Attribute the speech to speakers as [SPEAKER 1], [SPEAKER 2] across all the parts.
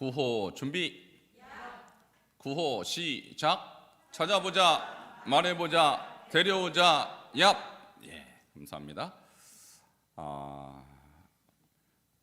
[SPEAKER 1] 구호 준비. 구호 시작. 찾아보자, 말해보자, 데려오자, 얍. 예, 감사합니다.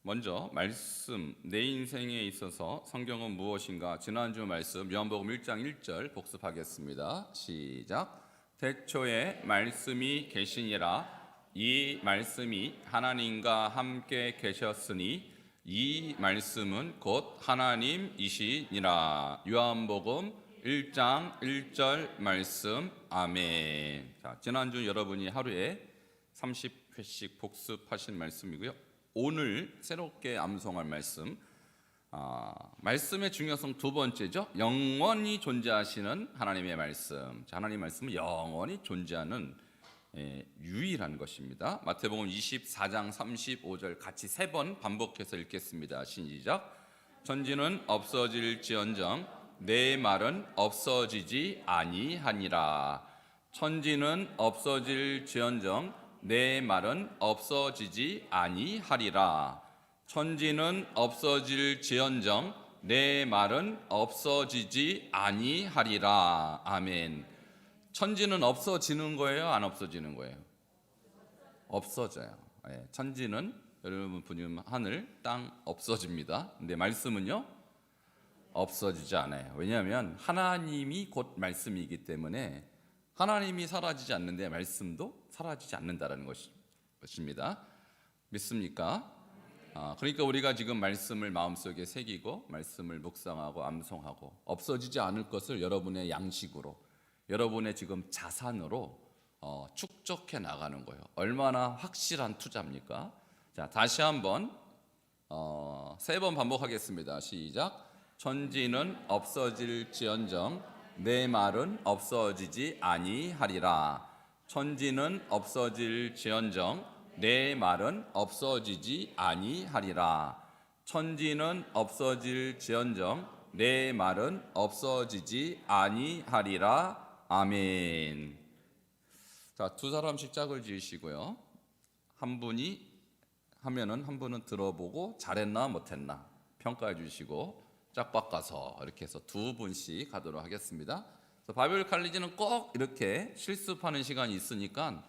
[SPEAKER 1] 먼저 말씀, 내 인생에 있어서 성경은 무엇인가? 지난주 말씀 요한복음 1장 1절 복습하겠습니다. 시작. 태초에 말씀이 계시니라. 이 말씀이 하나님과 함께 계셨으니 이 말씀은 곧 하나님이시니라. 요한복음 1장 1절 말씀. 아멘. 자, 지난주 여러분이 하루에 30회씩 복습하신 말씀이고요. 오늘 새롭게 암송할 말씀, 말씀의 중요성 두 번째죠. 영원히 존재하시는 하나님의 말씀. 자, 하나님의 말씀은 영원히 존재하는 유일한 것입니다. 마태복음 24장 35절 같이 세 번 반복해서 읽겠습니다. 시작. 천지는 없어질지언정 내 말은 없어지지 아니하니라. 천지는 없어질지언정 내 말은 없어지지 아니하리라. 천지는 없어질지언정 내 말은 없어지지 아니하리라. 아멘. 천지는 없어지는 거예요? 안 없어지는 거예요? 없어져요. 천지는 여러분 보시면 하늘, 땅 없어집니다. 근데 말씀은요? 없어지지 않아요. 왜냐하면 하나님이 곧 말씀이기 때문에 하나님이 사라지지 않는데 말씀도 사라지지 않는다는 것입니다. 믿습니까? 그러니까 우리가 지금 말씀을 마음속에 새기고 말씀을 묵상하고 암송하고 없어지지 않을 것을 여러분의 양식으로, 여러분의 지금 자산으로 축적해 나가는 거예요. 얼마나 확실한 투자입니까? 자, 다시 한번 세 번 반복하겠습니다. 시작. 천지는 없어질지언정 내 말은 없어지지 아니하리라. 천지는 없어질지언정 내 말은 없어지지 아니하리라. 천지는 없어질지언정 내 말은 없어지지 아니하리라. 아멘. 자, 두 사람씩 짝을 지으시고요. 한 분이 하면은 한 분은 들어보고 잘했나 못했나 평가해 주시고 짝 바꿔서 이렇게 해서 두 분씩 하도록 하겠습니다. 바이블 칼리지는 꼭 이렇게 실습하는 시간이 있으니까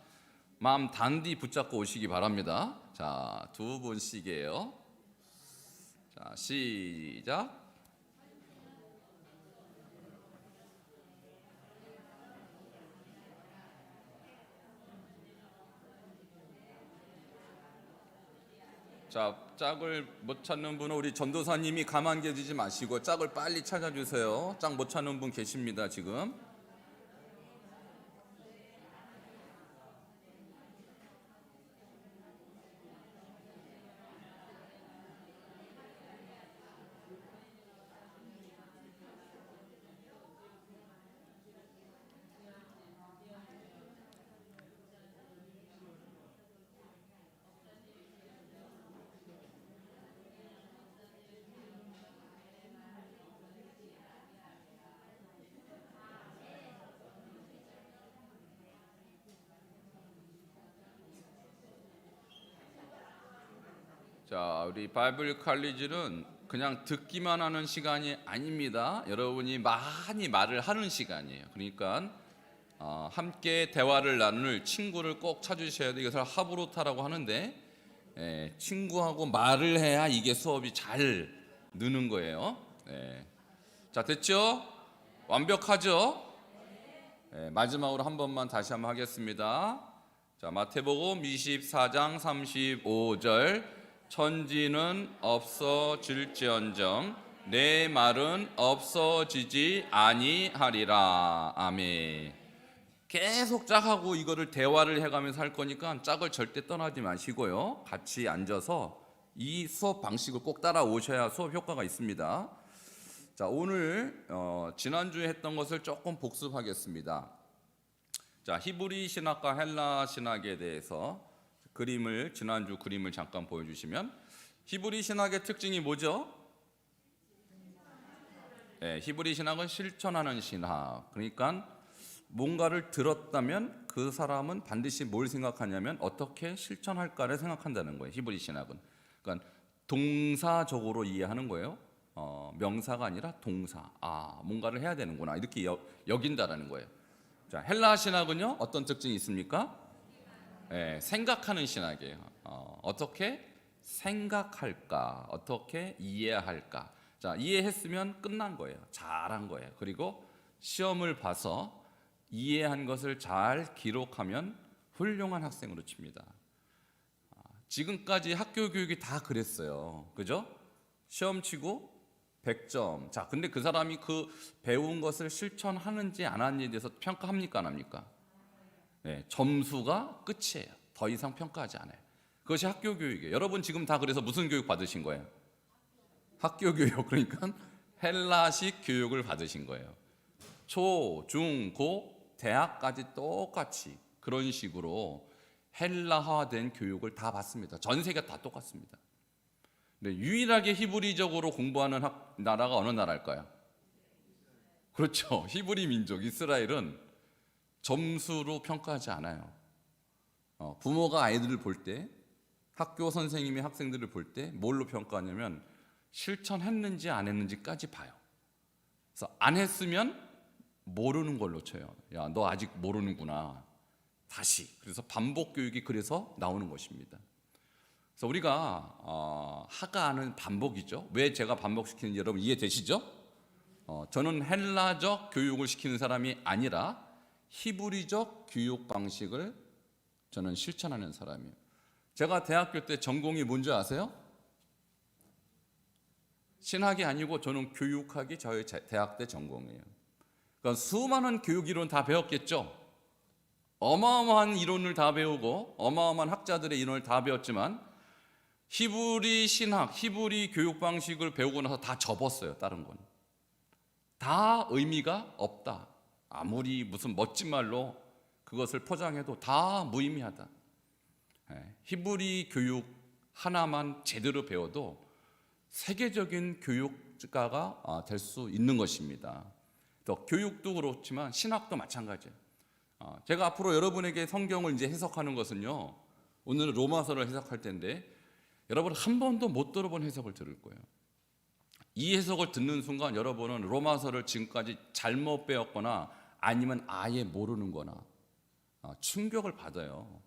[SPEAKER 1] 마음 단디 붙잡고 오시기 바랍니다. 자, 두 분씩이에요. 자, 시작. 자, 짝을 못 찾는 분은 우리 전도사님이 가만 계시지 마시고 짝을 빨리 찾아주세요. 짝 못 찾는 분 계십니다, 지금. 자, 우리 바이블 칼리지는 그냥 듣기만 하는 시간이 아닙니다. 여러분이 많이 말을 하는 시간이에요. 그러니까 함께 대화를 나눌 친구를 꼭 찾으셔야 돼요. 이것을 하브로타라고 하는데 친구하고 말을 해야 이게 수업이 잘 느는 거예요. 자, 됐죠? 완벽하죠? 마지막으로 한 번만 다시 한번 하겠습니다. 자, 마태복음 24장 35절. 천지는 없어질지언정 내 말은 없어지지 아니하리라. 아멘. 계속 짝하고 이거를 대화를 해가면서 할 거니까 짝을 절대 떠나지 마시고요. 같이 앉아서 이 수업 방식을 꼭 따라오셔야 수업 효과가 있습니다. 자, 오늘 지난주에 했던 것을 조금 복습하겠습니다. 자, 히브리 신학과 헬라 신학에 대해서 지난주 그림을 잠깐 보여주시면, 히브리 신학의 특징이 뭐죠? 히브리 신학은 실천하는 신학. 그러니까 뭔가를 들었다면 그 사람은 반드시 뭘 생각하냐면 어떻게 실천할까를 생각한다는 거예요. 히브리 신학은. 그러니까 동사적으로 이해하는 거예요. 명사가 아니라 동사. 뭔가를 해야 되는구나 이렇게 여긴다라는 거예요. 자, 헬라 신학은요 어떤 특징이 있습니까? 생각하는 신학이에요. 어떻게 생각할까? 어떻게 이해할까? 자, 이해했으면 끝난 거예요. 잘한 거예요. 그리고 시험을 봐서 이해한 것을 잘 기록하면 훌륭한 학생으로 칩니다. 지금까지 학교 교육이 다 그랬어요. 그죠? 시험 치고 100점. 자, 근데 그 사람이 그 배운 것을 실천하는지 안 하는지에 대해서 평가합니까? 안 합니까? 점수가 끝이에요. 더 이상 평가하지 않아요. 그것이 학교 교육이에요. 여러분 지금 다 그래서 무슨 교육 받으신 거예요? 학교 교육. 그러니까 헬라식 교육을 받으신 거예요. 초, 중, 고, 대학까지 똑같이 그런 식으로 헬라화된 교육을 다 받습니다. 전 세계 다 똑같습니다. 근데 유일하게 히브리적으로 공부하는 나라가 어느 나라일까요? 그렇죠. 히브리 민족 이스라엘은 점수로 평가하지 않아요. 부모가 아이들을 볼 때, 학교 선생님이 학생들을 볼 때 뭘로 평가하냐면 실천했는지 안 했는지까지 봐요. 그래서 안 했으면 모르는 걸로 쳐요. 야, 너 아직 모르는구나. 다시. 그래서 반복 교육이 그래서 나오는 것입니다. 그래서 우리가 하가는 반복이죠. 왜 제가 반복시키는지 여러분 이해되시죠? 저는 헬라적 교육을 시키는 사람이 아니라 히브리적 교육 방식을 저는 실천하는 사람이에요. 제가 대학교 때 전공이 뭔지 아세요? 신학이 아니고 저는 교육학이 저희 대학 때 전공이에요. 그러니까 수많은 교육 이론 다 배웠겠죠. 어마어마한 이론을 다 배우고 어마어마한 학자들의 이론을 다 배웠지만 히브리 신학, 히브리 교육 방식을 배우고 나서 다 접었어요. 다른 건 다 의미가 없다. 아무리 무슨 멋진 말로 그것을 포장해도 다 무의미하다. 히브리 교육 하나만 제대로 배워도 세계적인 교육가가 될 수 있는 것입니다. 또 교육도 그렇지만 신학도 마찬가지예요. 제가 앞으로 여러분에게 성경을 이제 해석하는 것은요, 오늘은 로마서를 해석할 텐데 여러분 한 번도 못 들어본 해석을 들을 거예요. 이 해석을 듣는 순간 여러분은 로마서를 지금까지 잘못 배웠거나 아니면 아예 모르는 거나 충격을 받아요.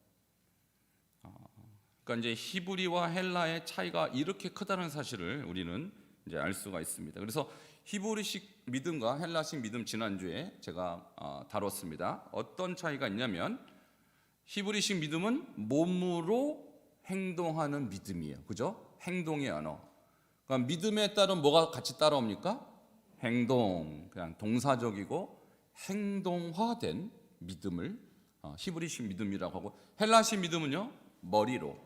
[SPEAKER 1] 그러니까 이제 히브리와 헬라의 차이가 이렇게 크다는 사실을 우리는 이제 알 수가 있습니다. 그래서 히브리식 믿음과 헬라식 믿음 지난주에 제가 다뤘습니다. 어떤 차이가 있냐면 히브리식 믿음은 몸으로 행동하는 믿음이에요. 그죠? 행동의 언어. 그러니까 믿음에 따른 뭐가 같이 따라옵니까? 행동. 그냥 동사적이고 행동화된 믿음을 히브리식 믿음이라고 하고, 헬라식 믿음은요 머리로.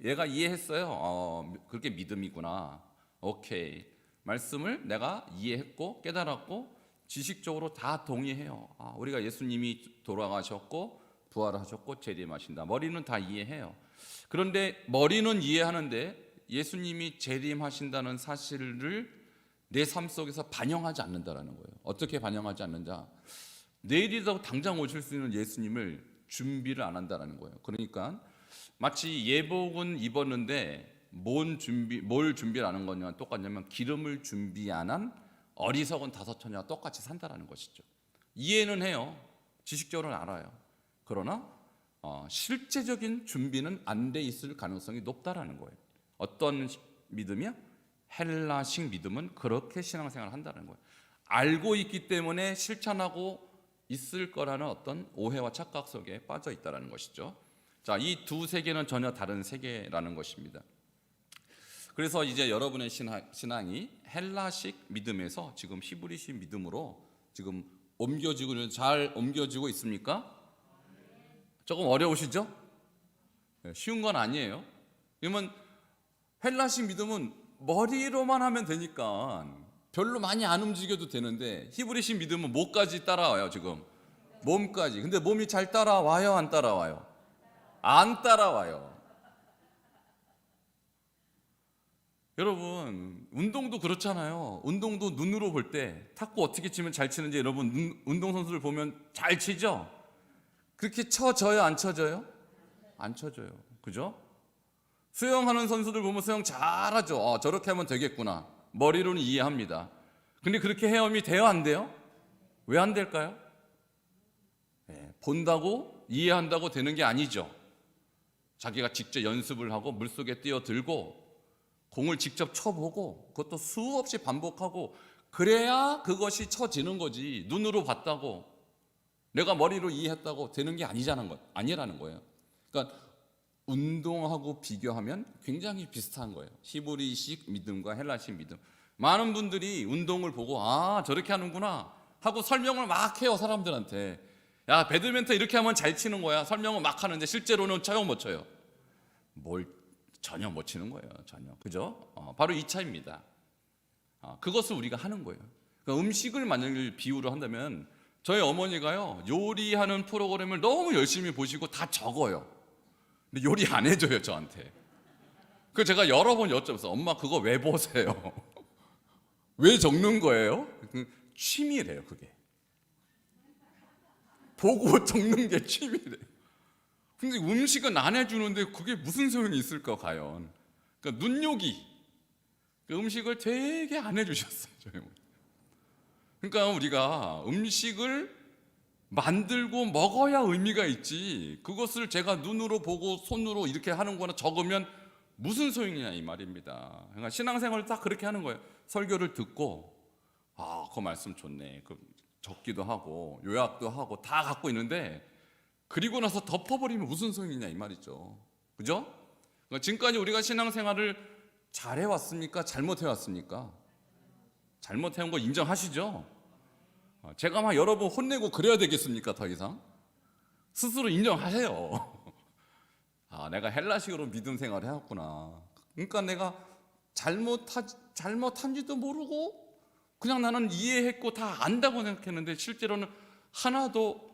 [SPEAKER 1] 얘가 이해했어요. 그렇게 믿음이구나. 오케이. 말씀을 내가 이해했고 깨달았고 지식적으로 다 동의해요. 우리가 예수님이 돌아가셨고 부활하셨고 재림하신다. 머리는 다 이해해요. 그런데 머리는 이해하는데 예수님이 재림하신다는 사실을 내 삶 속에서 반영하지 않는다라는 거예요. 어떻게 반영하지 않는다? 내일이라도 당장 오실 수 있는 예수님을 준비를 안 한다라는 거예요. 그러니까 마치 예복은 입었는데 뭘 준비를 안 한 거냐 똑같냐면 기름을 준비 안 한 어리석은 다섯 처녀와 똑같이 산다라는 것이죠. 이해는 해요. 지식적으로는 알아요. 그러나 실제적인 준비는 안 돼 있을 가능성이 높다라는 거예요. 어떤 믿음이야? 헬라식 믿음은 그렇게 신앙생활을 한다는 거예요. 알고 있기 때문에 실천하고 있을 거라는 어떤 오해와 착각 속에 빠져 있다는 것이죠. 자, 이 두 세계는 전혀 다른 세계라는 것입니다. 그래서 이제 여러분의 신앙이 헬라식 믿음에서 지금 히브리식 믿음으로 지금 잘 옮겨지고 있습니까? 조금 어려우시죠? 쉬운 건 아니에요. 그러면 헬라식 믿음은 머리로만 하면 되니까 별로 많이 안 움직여도 되는데 히브리식 믿음은 뭐까지 따라와요 지금? 몸까지. 근데 몸이 잘 따라와요? 안 따라와요? 안 따라와요. 여러분 운동도 그렇잖아요. 운동도 눈으로 볼 때 탁구 어떻게 치면 잘 치는지 여러분 운동선수들 보면 잘 치죠? 그렇게 쳐져요? 안 쳐져요? 안 쳐져요. 그죠? 수영하는 선수들 보면 수영 잘하죠. 저렇게 하면 되겠구나. 머리로는 이해합니다. 근데 그렇게 헤엄이 돼요, 안 돼요? 왜 안 될까요? 본다고 이해한다고 되는 게 아니죠. 자기가 직접 연습을 하고 물속에 뛰어들고 공을 직접 쳐보고 그것도 수없이 반복하고 그래야 그것이 쳐지는 거지. 눈으로 봤다고 내가 머리로 이해했다고 되는 게 아니라는 거예요. 그러니까 운동하고 비교하면 굉장히 비슷한 거예요. 히브리식 믿음과 헬라식 믿음. 많은 분들이 운동을 보고 저렇게 하는구나 하고 설명을 막 해요. 사람들한테. 야, 배드민턴 이렇게 하면 잘 치는 거야. 설명을 막 하는데 실제로는 쳐요, 못 쳐요? 전혀 못 치는 거예요. 전혀. 그죠? 바로 이 차이입니다. 그것을 우리가 하는 거예요. 그러니까 음식을 만약에 비유로 한다면 저희 어머니가요, 요리하는 프로그램을 너무 열심히 보시고 다 적어요. 근데 요리 안 해줘요, 저한테. 그래서 제가 여러 번 여쭤봤어요. 엄마, 그거 왜 보세요? 왜 적는 거예요? 취미래요, 그게. 보고 적는 게 취미래요. 근데 음식은 안 해주는데 그게 무슨 소용이 있을까, 과연. 그러니까 눈요기. 음식을 되게 안 해주셨어요, 저희. 그러니까 우리가 음식을 만들고 먹어야 의미가 있지, 그것을 제가 눈으로 보고 손으로 이렇게 하는 거나 적으면 무슨 소용이냐 이 말입니다. 그러니까 신앙생활을 딱 그렇게 하는 거예요. 설교를 듣고 그 말씀 좋네, 적기도 하고 요약도 하고 다 갖고 있는데 그리고 나서 덮어버리면 무슨 소용이냐 이 말이죠. 그죠? 그러니까 지금까지 우리가 신앙생활을 잘해왔습니까? 잘못해왔습니까? 잘못해온 거 인정하시죠? 제가 막 여러 번 혼내고 그래야 되겠습니까? 더 이상? 스스로 인정하세요. 내가 헬라식으로 믿음 생활을 해왔구나. 그러니까 내가 잘못한지도 모르고 그냥 나는 이해했고 다 안다고 생각했는데 실제로는 하나도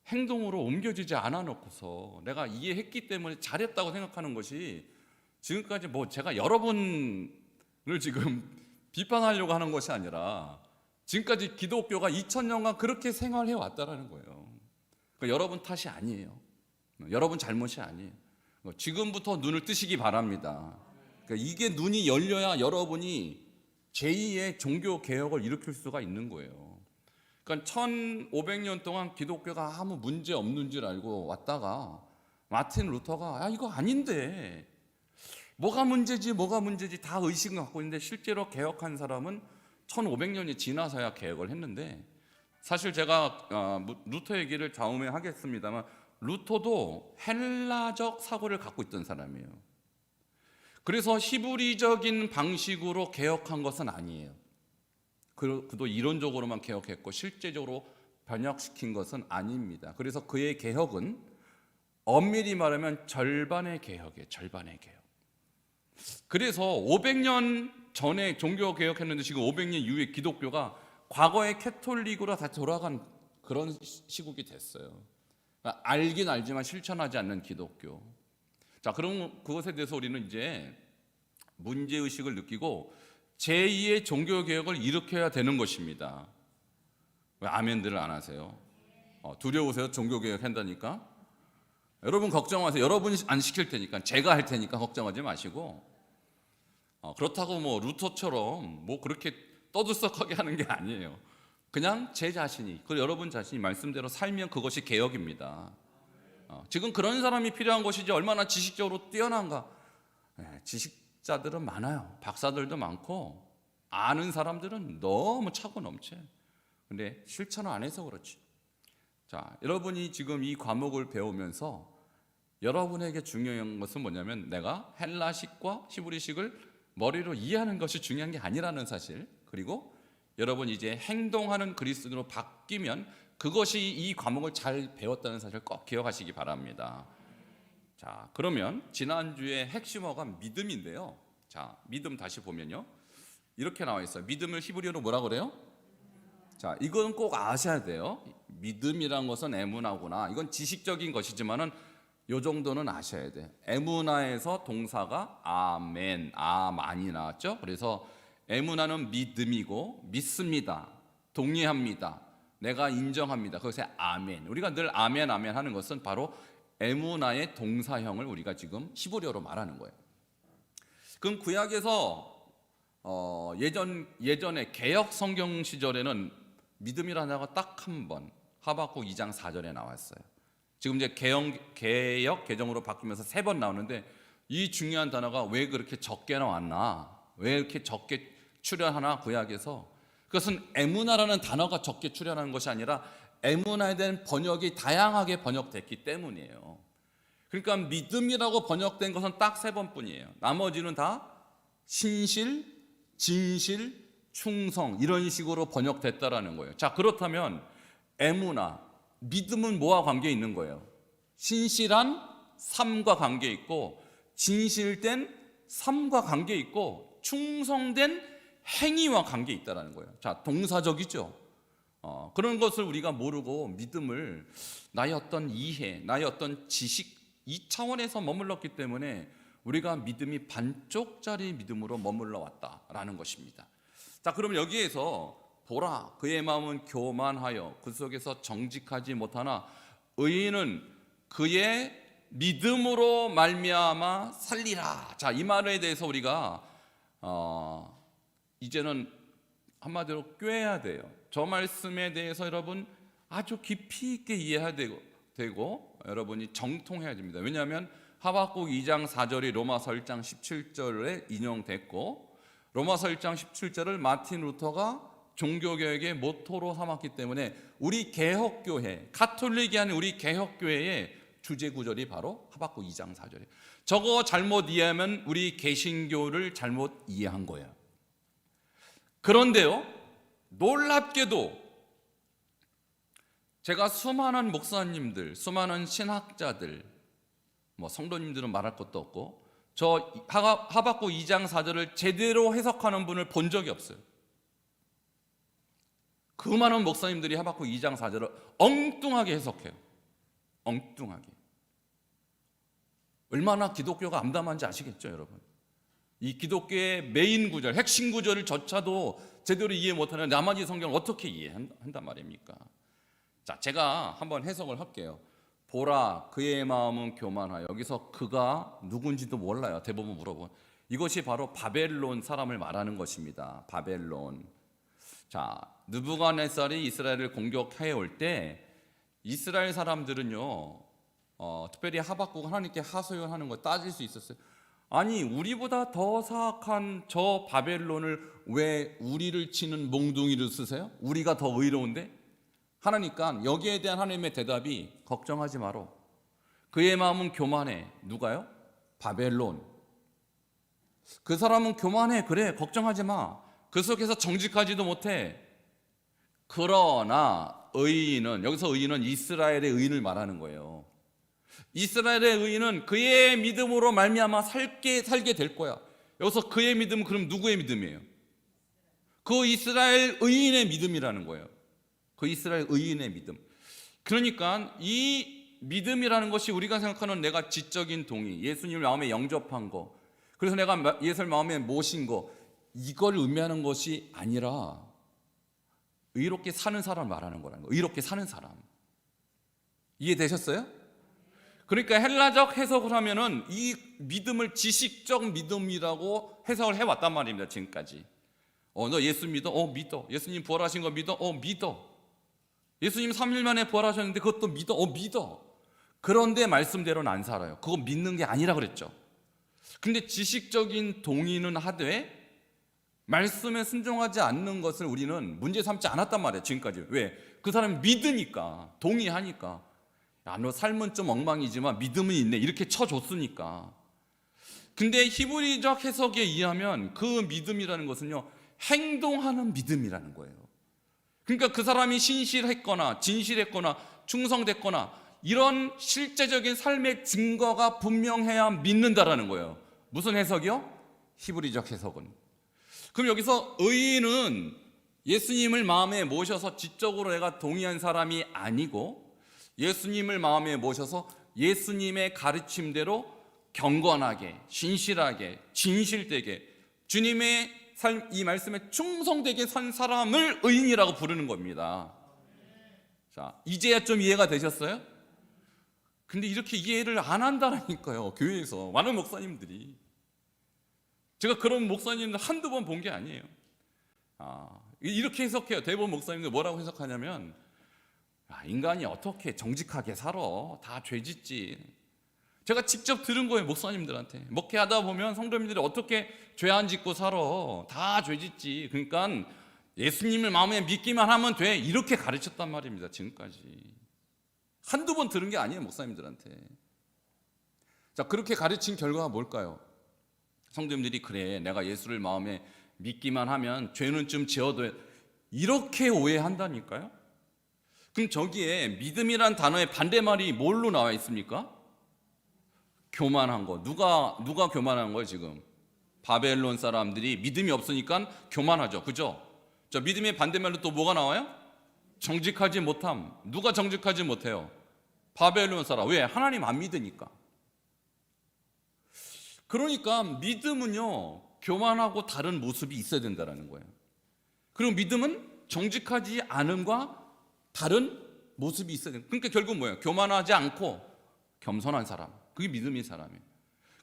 [SPEAKER 1] 행동으로 옮겨지지 않아 놓고서 내가 이해했기 때문에 잘했다고 생각하는 것이 지금까지 제가 여러분을 지금 비판하려고 하는 것이 아니라 지금까지 기독교가 2000년간 그렇게 생활해 왔다라는 거예요. 그러니까 여러분 탓이 아니에요. 여러분 잘못이 아니에요. 지금부터 눈을 뜨시기 바랍니다. 그러니까 이게 눈이 열려야 여러분이 제2의 종교 개혁을 일으킬 수가 있는 거예요. 그러니까 1500년 동안 기독교가 아무 문제 없는 줄 알고 왔다가 마틴 루터가 이거 아닌데 뭐가 문제지 다 의식을 갖고 있는데 실제로 개혁한 사람은 1500년이 지나서야 개혁을 했는데, 사실 제가 루터 얘기를 다음에 하겠습니다만 루터도 헬라적 사고를 갖고 있던 사람이에요. 그래서 히브리적인 방식으로 개혁한 것은 아니에요. 그도 이론적으로만 개혁했고 실제적으로 번역시킨 것은 아닙니다. 그래서 그의 개혁은 엄밀히 말하면 절반의 개혁이에요. 절반의 개혁. 그래서 500년 전에 종교 개혁했는데 지금 500년 이후에 기독교가 과거의 캐톨릭으로 다시 돌아간 그런 시국이 됐어요. 그러니까 알긴 알지만 실천하지 않는 기독교. 자, 그럼 그것에 대해서 우리는 이제 문제의식을 느끼고 제2의 종교개혁을 일으켜야 되는 것입니다. 왜 아멘들을 안 하세요? 두려우세요? 종교개혁 한다니까? 여러분 걱정하세요. 여러분이 안 시킬 테니까, 제가 할 테니까 걱정하지 마시고, 그렇다고 루터처럼 그렇게 떠들썩하게 하는 게 아니에요. 그냥 제 자신이, 여러분 자신이 말씀대로 살면 그것이 개혁입니다. 지금 그런 사람이 필요한 것이지 얼마나 지식적으로 뛰어난가. 지식자들은 많아요. 박사들도 많고 아는 사람들은 너무 차고 넘쳐요. 근데 실천을 안 해서 그렇지. 자, 여러분이 지금 이 과목을 배우면서 여러분에게 중요한 것은 뭐냐면 내가 헬라식과 히브리식을 머리로 이해하는 것이 중요한 게 아니라는 사실, 그리고 여러분 이제 행동하는 그리스도인으로 바뀌면 그것이 이 과목을 잘 배웠다는 사실을 꼭 기억하시기 바랍니다. 자, 그러면 지난주에 핵심어가 믿음인데요. 자, 믿음 다시 보면요, 이렇게 나와 있어요. 믿음을 히브리어로 뭐라 그래요? 자, 이건 꼭 아셔야 돼요. 믿음이란 것은 에무나구나. 이건 지식적인 것이지만은 요 정도는 아셔야 돼. 에무나에서 동사가 아멘, 아만이 나왔죠. 그래서 에무나는 믿음이고 믿습니다, 동의합니다, 내가 인정합니다. 그것에 아멘. 우리가 늘 아멘 아멘 하는 것은 바로 에무나의 동사형을 우리가 지금 히브리어로 말하는 거예요. 그럼 구약에서 예전에 개역 성경 시절에는 믿음이라는 단어가 딱 한 번 하박국 2장 4절에 나왔어요. 지금 이제 개역 개정으로 바뀌면서 3번 나오는데 이 중요한 단어가 왜 그렇게 적게 나왔나? 왜 이렇게 적게 출연하나 구약에서? 그것은 에무나라는 단어가 적게 출연하는 것이 아니라 에무나에 대한 번역이 다양하게 번역됐기 때문이에요. 그러니까 믿음이라고 번역된 것은 딱 3번뿐이에요. 나머지는 다 신실, 진실, 충성 이런 식으로 번역됐다라는 거예요. 자, 그렇다면 에무나, 믿음은 뭐와 관계 있는 거예요? 신실한 삶과 관계 있고, 진실된 삶과 관계 있고, 충성된 행위와 관계 있다라는 거예요. 자, 동사적이죠. 그런 것을 우리가 모르고 믿음을 나의 어떤 이해, 나의 어떤 지식 이 차원에서 머물렀기 때문에 우리가 믿음이 반쪽짜리 믿음으로 머물러 왔다라는 것입니다. 자, 그럼 여기에서 보라 그의 마음은 교만하여 그 속에서 정직하지 못하나 의인은 그의 믿음으로 말미암아 살리라. 자, 이 말에 대해서 우리가 이제는 한마디로 꿰야 돼요. 저 말씀에 대해서 여러분 아주 깊이 있게 이해해야 되고 여러분이 정통해야 됩니다. 왜냐하면 하박국 2장 4절이 로마서 1장 17절에 인용됐고 로마서 1장 17절을 마틴 루터가 종교개혁의 모토로 삼았기 때문에 우리 개혁교회, 가톨릭이 아닌 우리 개혁교회의 주제구절이 바로 하박국 2장 4절이에요. 저거 잘못 이해하면 우리 개신교를 잘못 이해한 거예요. 그런데요, 놀랍게도 제가 수많은 목사님들, 수많은 신학자들, 성도님들은 말할 것도 없고 저 하박국 2장 4절을 제대로 해석하는 분을 본 적이 없어요. 그 많은 목사님들이 하박국 2장 4절을 엉뚱하게 해석해요. 엉뚱하게. 얼마나 기독교가 암담한지 아시겠죠, 여러분? 이 기독교의 메인 구절, 핵심 구절을 조차도 제대로 이해 못하는 나머지 성경을 어떻게 이해한단 말입니까? 자, 제가 한번 해석을 할게요. 보라 그의 마음은 교만하여, 여기서 그가 누군지도 몰라요. 대부분 물어본 이것이 바로 바벨론 사람을 말하는 것입니다. 바벨론. 자, 느부갓네살이 이스라엘을 공격해 올 때 이스라엘 사람들은요, 특별히 하박국 하나님께 하소연하는 거 따질 수 있었어요. 아니, 우리보다 더 사악한 저 바벨론을 왜 우리를 치는 몽둥이를 쓰세요? 우리가 더 의로운데? 하나니까 여기에 대한 하나님의 대답이 걱정하지 마라. 그의 마음은 교만해. 누가요? 바벨론. 그 사람은 교만해. 그래, 걱정하지 마. 그 속에서 정직하지도 못해. 그러나 의인은, 여기서 의인은 이스라엘의 의인을 말하는 거예요. 이스라엘의 의인은 그의 믿음으로 말미암아 살게 될 거야. 여기서 그의 믿음은 그럼 누구의 믿음이에요? 그 이스라엘 의인의 믿음이라는 거예요. 그 이스라엘 의인의 믿음. 그러니까 이 믿음이라는 것이 우리가 생각하는 내가 지적인 동의, 예수님을 마음에 영접한 거, 그래서 내가 예수를 마음에 모신 거, 이걸 의미하는 것이 아니라 의롭게 사는 사람을 말하는 거라는 거예요. 의롭게 사는 사람. 이해되셨어요? 그러니까 헬라적 해석을 하면은 이 믿음을 지식적 믿음이라고 해석을 해왔단 말입니다. 지금까지. 너 예수 믿어? 믿어. 예수님 부활하신 거 믿어? 믿어. 예수님 3일 만에 부활하셨는데 그것도 믿어? 믿어. 그런데 말씀대로는 안 살아요. 그거 믿는 게 아니라 그랬죠. 근데 지식적인 동의는 하되 말씀에 순종하지 않는 것을 우리는 문제 삼지 않았단 말이에요. 지금까지. 왜? 그 사람이 믿으니까, 동의하니까. 야, 너 삶은 좀 엉망이지만 믿음은 있네, 이렇게 쳐줬으니까. 근데 히브리적 해석에 의하면 그 믿음이라는 것은요, 행동하는 믿음이라는 거예요. 그러니까 그 사람이 신실했거나 진실했거나 충성됐거나 이런 실제적인 삶의 증거가 분명해야 믿는다라는 거예요. 무슨 해석이요? 히브리적 해석은. 그럼 여기서 의인은 예수님을 마음에 모셔서 지적으로 내가 동의한 사람이 아니고 예수님을 마음에 모셔서 예수님의 가르침대로 경건하게, 신실하게, 진실되게 주님의 삶, 이 말씀에 충성되게 산 사람을 의인이라고 부르는 겁니다. 자, 이제야 좀 이해가 되셨어요? 근데 이렇게 이해를 안 한다라니까요. 교회에서 많은 목사님들이. 제가 그런 목사님들 한두 번 본 게 아니에요. 이렇게 해석해요. 대부분 목사님들 뭐라고 해석하냐면, 인간이 어떻게 정직하게 살아? 다 죄짓지. 제가 직접 들은 거예요. 목사님들한테. 목회하다 보면 성도님들이 어떻게 죄 안 짓고 살아? 다 죄짓지. 그러니까 예수님을 마음에 믿기만 하면 돼. 이렇게 가르쳤단 말입니다. 지금까지. 한두 번 들은 게 아니에요. 목사님들한테. 자, 그렇게 가르친 결과가 뭘까요? 성도님들이 그래, 내가 예수를 마음에 믿기만 하면 죄는 좀 지어도, 이렇게 오해한다니까요. 그럼 저기에 믿음이란 단어의 반대말이 뭘로 나와 있습니까? 교만한 거. 누가 교만한 거예요 지금? 바벨론 사람들이 믿음이 없으니까 교만하죠. 그죠? 저 믿음의 반대말로 또 뭐가 나와요? 정직하지 못함. 누가 정직하지 못해요? 바벨론 사람. 왜? 하나님 안 믿으니까. 그러니까 믿음은요, 교만하고 다른 모습이 있어야 된다는 거예요. 그리고 믿음은 정직하지 않음과 다른 모습이 있어야 돼요. 그러니까 결국 뭐예요? 교만하지 않고 겸손한 사람. 그게 믿음인 사람이에요.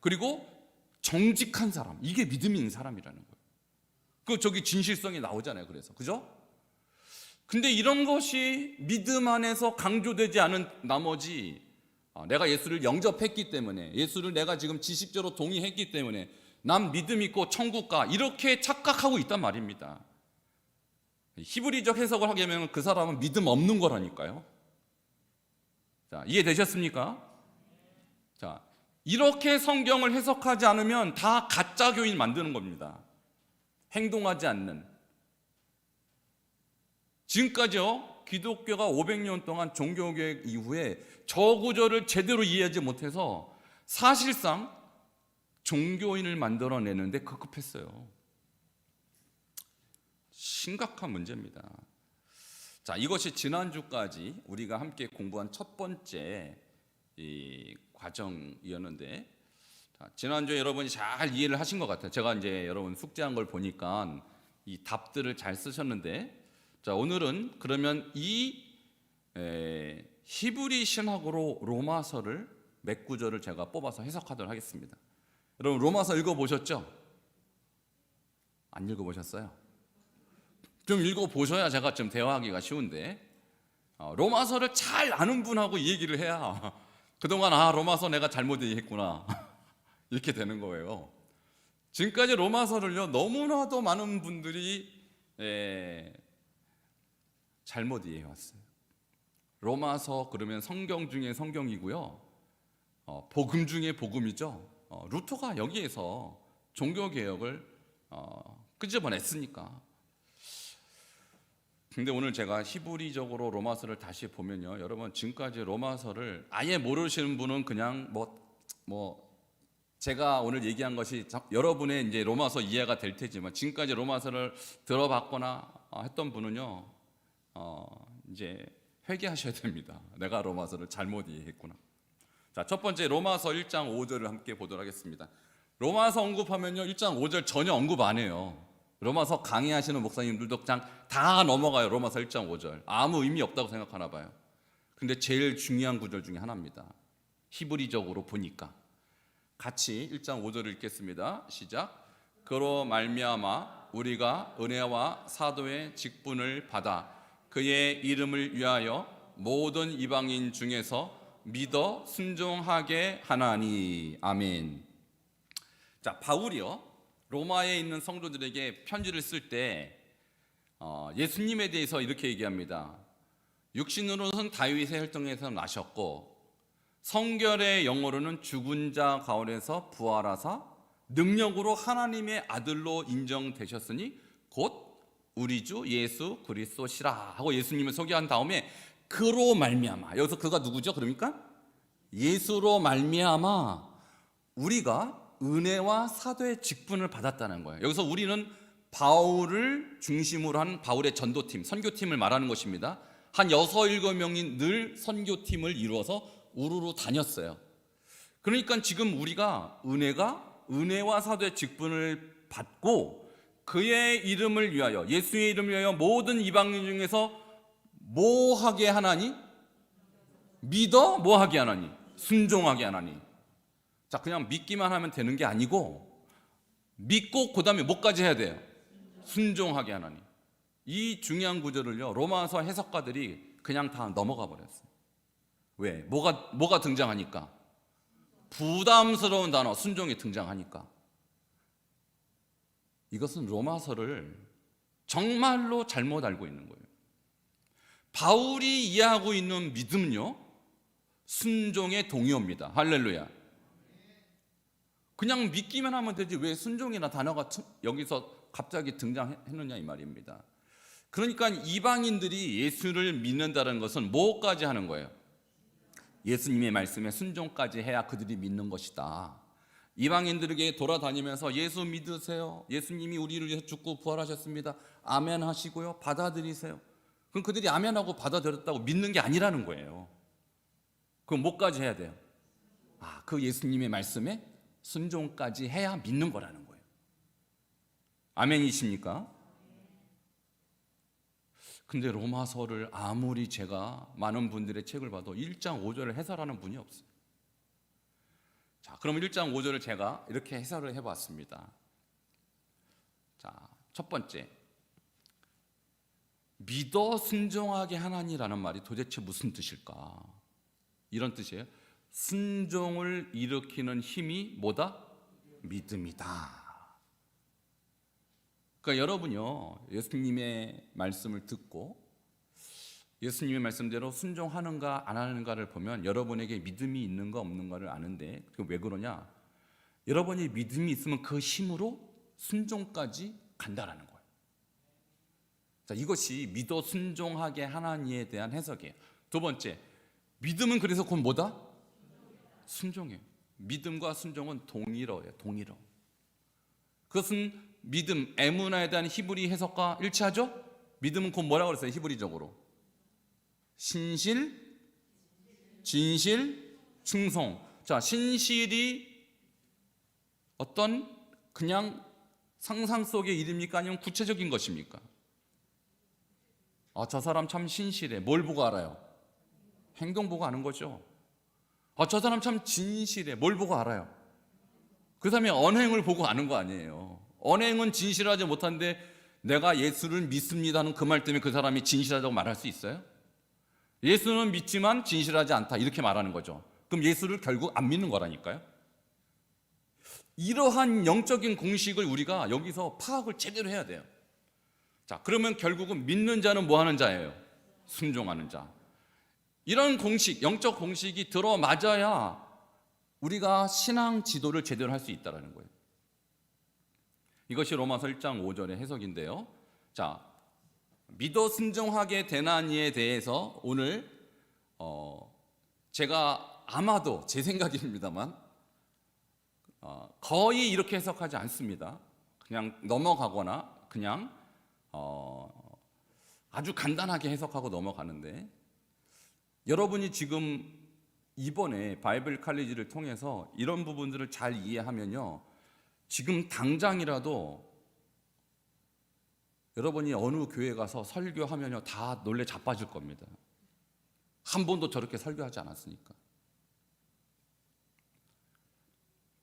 [SPEAKER 1] 그리고 정직한 사람. 이게 믿음인 사람이라는 거예요. 그 저기 진실성이 나오잖아요. 그래서. 그죠? 근데 이런 것이 믿음 안에서 강조되지 않은 나머지, 내가 예수를 영접했기 때문에, 예수를 내가 지금 지식적으로 동의했기 때문에 난 믿음 있고 천국 가, 이렇게 착각하고 있단 말입니다. 히브리적 해석을 하게 되면 그 사람은 믿음 없는 거라니까요. 자, 이해되셨습니까? 자, 이렇게 성경을 해석하지 않으면 다 가짜 교인 만드는 겁니다. 행동하지 않는. 지금까지요, 기독교가 500년 동안 종교개혁 이후에 저 구절을 제대로 이해하지 못해서 사실상 종교인을 만들어내는데 급급했어요. 심각한 문제입니다. 자, 이것이 지난주까지 우리가 함께 공부한 첫 번째 이 과정이었는데, 자, 지난주에 여러분이 잘 이해를 하신 것 같아요. 제가 이제 여러분 숙제한 걸 보니까 이 답들을 잘 쓰셨는데, 자, 오늘은 그러면 이 히브리 신학으로 로마서를 몇 구절을 제가 뽑아서 해석하도록 하겠습니다. 여러분 로마서 읽어보셨죠? 안 읽어보셨어요? 좀 읽어보셔야 제가 좀 대화하기가 쉬운데, 로마서를 잘 아는 분하고 이 얘기를 해야 그동안 로마서 내가 잘못 이해했구나 이렇게 되는 거예요. 지금까지 로마서를요, 너무나도 많은 분들이 잘못 이해해왔어요. 로마서 그러면 성경 중에 성경이고요, 복음 중에 복음이죠. 루터가 여기에서 종교개혁을 끄집어냈으니까. 근데 오늘 제가 히브리적으로 로마서를 다시 보면요, 여러분 지금까지 로마서를 아예 모르시는 분은 그냥 제가 오늘 얘기한 것이 여러분의 이제 로마서 이해가 될 테지만, 지금까지 로마서를 들어봤거나 했던 분은요, 이제 회개하셔야 됩니다. 내가 로마서를 잘못 이해했구나. 자, 첫 번째 로마서 1장 5절을 함께 보도록 하겠습니다. 로마서 언급하면요, 1장 5절 전혀 언급 안 해요. 로마서 강의하시는 목사님들도 그냥 다 넘어가요. 로마서 1장 5절. 아무 의미 없다고 생각하나 봐요. 근데 제일 중요한 구절 중에 하나입니다. 히브리적으로 보니까. 같이 1장 5절을 읽겠습니다. 시작. 그로 말미암아 우리가 은혜와 사도의 직분을 받아 그의 이름을 위하여 모든 이방인 중에서 믿어 순종하게 하나니. 아멘. 자, 바울이요, 로마에 있는 성도들에게 편지를 쓸 때 예수님에 대해서 이렇게 얘기합니다. 육신으로는 다윗의 혈통에서 나셨고 성결의 영어로는 죽은 자 가운데서 부활하사 능력으로 하나님의 아들로 인정되셨으니 곧 우리 주 예수 그리스도시라 하고 예수님을 소개한 다음에 그로 말미암아, 여기서 그가 누구죠? 그러니까 예수로 말미암아 우리가 은혜와 사도의 직분을 받았다는 거예요. 여기서 우리는 바울을 중심으로 한 바울의 전도팀, 선교팀을 말하는 것입니다. 한 6, 7명이 늘 선교팀을 이루어서 우르르 다녔어요. 그러니까 지금 우리가 은혜와 사도의 직분을 받고 그의 이름을 위하여, 예수의 이름을 위하여 모든 이방인 중에서 뭐 하게 하나니? 믿어 뭐 하게 하나니? 순종하게 하나니. 자, 그냥 믿기만 하면 되는 게 아니고 믿고 그다음에 뭐까지 해야 돼요? 순종하게 하나님. 이 중요한 구절을요, 로마서 해석가들이 그냥 다 넘어가 버렸어요. 왜? 뭐가 등장하니까? 부담스러운 단어 순종이 등장하니까. 이것은 로마서를 정말로 잘못 알고 있는 거예요. 바울이 이해하고 있는 믿음은요, 순종의 동의어입니다. 할렐루야. 그냥 믿기만 하면 되지 왜 순종이나 단어가 여기서 갑자기 등장했느냐 이 말입니다. 그러니까 이방인들이 예수를 믿는다는 것은 뭐까지 하는 거예요? 예수님의 말씀에 순종까지 해야 그들이 믿는 것이다. 이방인들에게 돌아다니면서 예수 믿으세요, 예수님이 우리를 위해서 죽고 부활하셨습니다, 아멘 하시고요, 받아들이세요. 그럼 그들이 아멘하고 받아들였다고 믿는 게 아니라는 거예요. 그럼 뭐까지 해야 돼요? 그 예수님의 말씀에 순종까지 해야 믿는 거라는 거예요. 아멘이십니까? 근데 로마서를 아무리 제가 많은 분들의 책을 봐도 1장 5절을 해설하는 분이 없어요. 자, 그럼 1장 5절을 제가 이렇게 해설을 해봤습니다. 자, 첫 번째, 믿어 순종하게 하나니라는 말이 도대체 무슨 뜻일까? 이런 뜻이에요. 순종을 일으키는 힘이 뭐다? 믿음이다. 그러니까 여러분요, 예수님의 말씀을 듣고 예수님의 말씀대로 순종하는가 안 하는가를 보면 여러분에게 믿음이 있는가 없는가를 아는데, 왜 그러냐? 여러분이 믿음이 있으면 그 힘으로 순종까지 간다라는 거예요. 자, 이것이 믿어 순종하게 하나님에 대한 해석이에요. 두 번째, 믿음은 그래서 곧 뭐다? 순종이에요. 믿음과 순종은 동일어예요. 동일어. 그것은 믿음, 에무나에 대한 히브리 해석과 일치하죠? 믿음은 곧 뭐라고 그랬어요? 히브리적으로 신실, 진실, 충성. 자, 신실이 어떤 그냥 상상 속의 일입니까? 아니면 구체적인 것입니까? 저 사람 참 신실해. 뭘 보고 알아요? 행동 보고 아는 거죠. 저 사람 참 진실해. 뭘 보고 알아요? 그 사람의 언행을 보고 아는 거 아니에요. 언행은 진실하지 못한데 내가 예수를 믿습니다는 그 말 때문에 그 사람이 진실하다고 말할 수 있어요? 예수는 믿지만 진실하지 않다, 이렇게 말하는 거죠. 그럼 예수를 결국 안 믿는 거라니까요. 이러한 영적인 공식을 우리가 여기서 파악을 제대로 해야 돼요. 자, 그러면 결국은 믿는 자는 뭐 하는 자예요? 순종하는 자. 이런 공식, 영적 공식이 들어맞아야 우리가 신앙 지도를 제대로 할 수 있다는 거예요. 이것이 로마서 1장 5절의 해석인데요. 자, 믿어 순종하게 되나니에 대해서 오늘 제가 아마도 제 생각입니다만 거의 이렇게 해석하지 않습니다. 그냥 넘어가거나 그냥 아주 간단하게 해석하고 넘어가는데, 여러분이 지금 이번에 바이블 칼리지를 통해서 이런 부분들을 잘 이해하면요, 지금 당장이라도 여러분이 어느 교회 가서 설교하면요 다 놀래 자빠질 겁니다. 한 번도 저렇게 설교하지 않았으니까.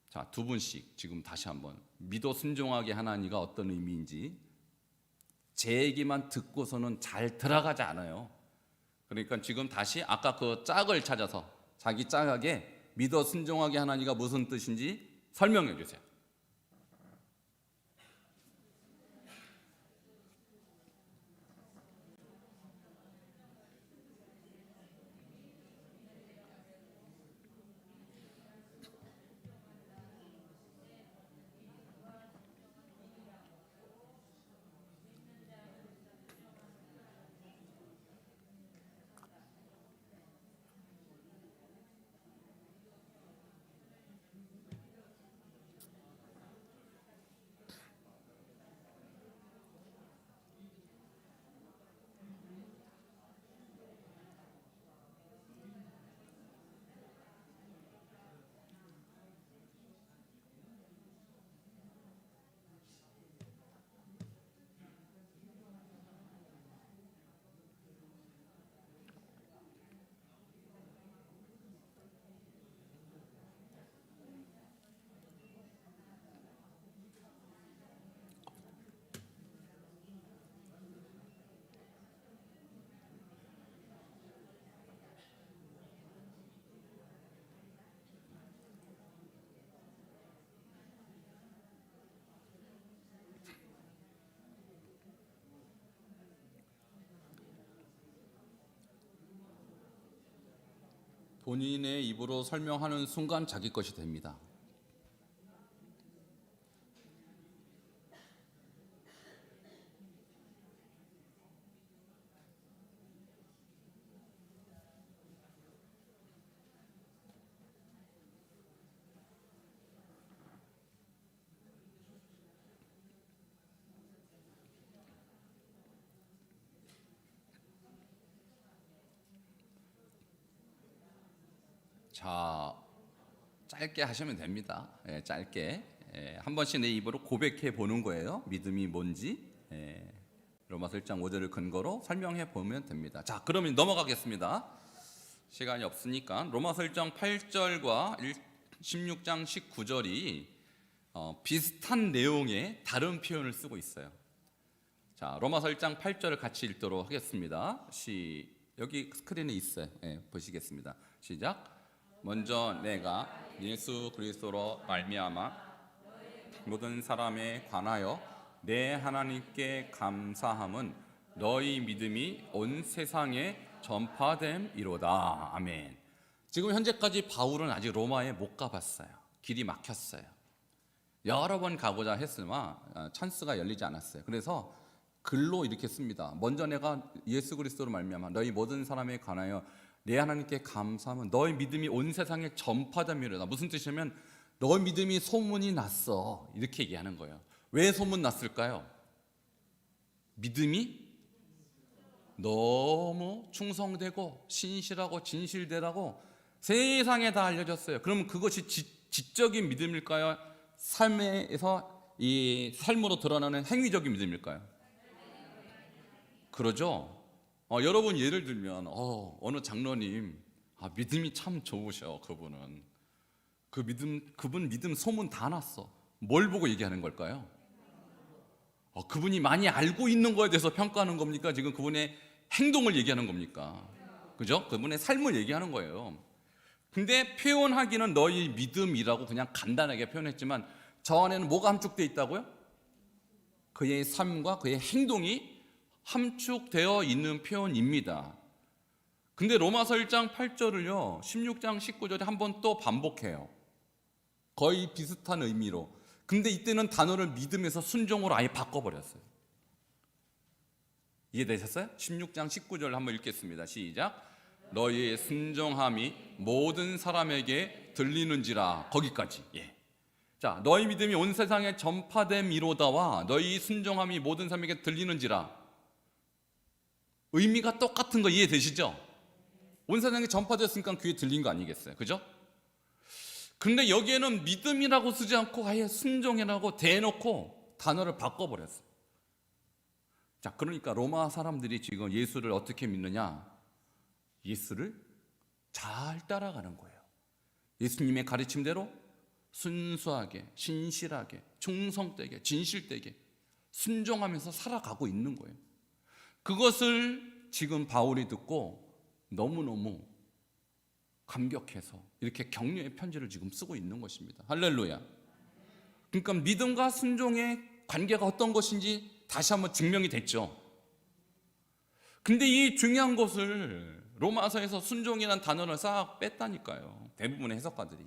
[SPEAKER 1] 자, 두 분씩 지금 다시 한번 믿어 순종하게 하나니가 어떤 의미인지, 제 얘기만 듣고서는 잘 들어가지 않아요. 그러니까 지금 다시 아까 그 짝을 찾아서 자기 짝에게 믿어 순종하게 하나니가 무슨 뜻인지 설명해 주세요. 본인의 입으로 설명하는 순간 자기 것이 됩니다. 자, 짧게 하시면 됩니다. 짧게 한 번씩 내 입으로 고백해 보는 거예요. 믿음이 뭔지 로마서 1장 5절을 근거로 설명해 보면 됩니다. 자, 그러면 넘어가겠습니다. 시간이 없으니까 로마서 1장 8절과 16장 19절이 비슷한 내용의 다른 표현을 쓰고 있어요. 자, 로마서 1장 8절을 같이 읽도록 하겠습니다. 여기 스크린에 있어요. 보시겠습니다. 시작. 먼저 내가 예수 그리스도로 말미암아 모든 사람에 관하여 내 하나님께 감사함은 너희 믿음이 온 세상에 전파됨이로다. 아멘. 지금 현재까지 바울은 아직 로마에 못 가봤어요. 길이 막혔어요. 여러 번 가고자 했으나 찬스가 열리지 않았어요. 그래서 글로 이렇게 씁니다. 먼저 내가 예수 그리스도로 말미암아 너희 모든 사람에 관하여 내 하나님께 감사하면 너희 믿음이 온 세상에 전파됨이로다. 무슨 뜻이냐면 너희 믿음이 소문이 났어, 이렇게 얘기하는 거예요. 왜 소문 났을까요? 믿음이 너무 충성되고 신실하고 진실되라고 세상에 다 알려졌어요. 그러면 그것이 지적인 믿음일까요? 삶에서 이 삶으로 드러나는 행위적인 믿음일까요? 그러죠. 여러분 예를 들면 어느 장로님 믿음이 참 좋으셔. 그분 믿음 소문 다 났어. 뭘 보고 얘기하는 걸까요? 그분이 많이 알고 있는 거에 대해서 평가하는 겁니까? 지금 그분의 행동을 얘기하는 겁니까? 그죠? 그분의 삶을 얘기하는 거예요. 근데 표현하기는 너희 믿음이라고 그냥 간단하게 표현했지만 저 안에는 뭐가 함축되어 있다고요? 그의 삶과 그의 행동이 함축되어 있는 표현입니다. 근데 로마서 1장 8절을요 16장 19절에 한 번 또 반복해요. 거의 비슷한 의미로. 근데 이때는 단어를 믿음에서 순종으로 아예 바꿔버렸어요. 이해되셨어요? 16장 19절 한번 읽겠습니다. 시작. 너희의 순종함이 모든 사람에게 들리는지라. 거기까지. 자, 너희 믿음이 온 세상에 전파됨이로다와 너희 순종함이 모든 사람에게 들리는지라. 의미가 똑같은 거 이해되시죠? 온 세상에 전파되었으니까 귀에 들린 거 아니겠어요? 그죠? 근데 여기에는 믿음이라고 쓰지 않고 아예 순종이라고 대놓고 단어를 바꿔버렸어요. 자, 그러니까 로마 사람들이 지금 예수를 어떻게 믿느냐? 예수를 잘 따라가는 거예요. 예수님의 가르침대로 순수하게, 신실하게, 충성되게, 진실되게 순종하면서 살아가고 있는 거예요. 그것을 지금 바울이 듣고 너무너무 감격해서 이렇게 격려의 편지를 지금 쓰고 있는 것입니다. 할렐루야. 그러니까 믿음과 순종의 관계가 어떤 것인지 다시 한번 증명이 됐죠. 근데 이 중요한 것을 로마서에서 순종이라는 단어를 싹 뺐다니까요. 대부분의 해석가들이.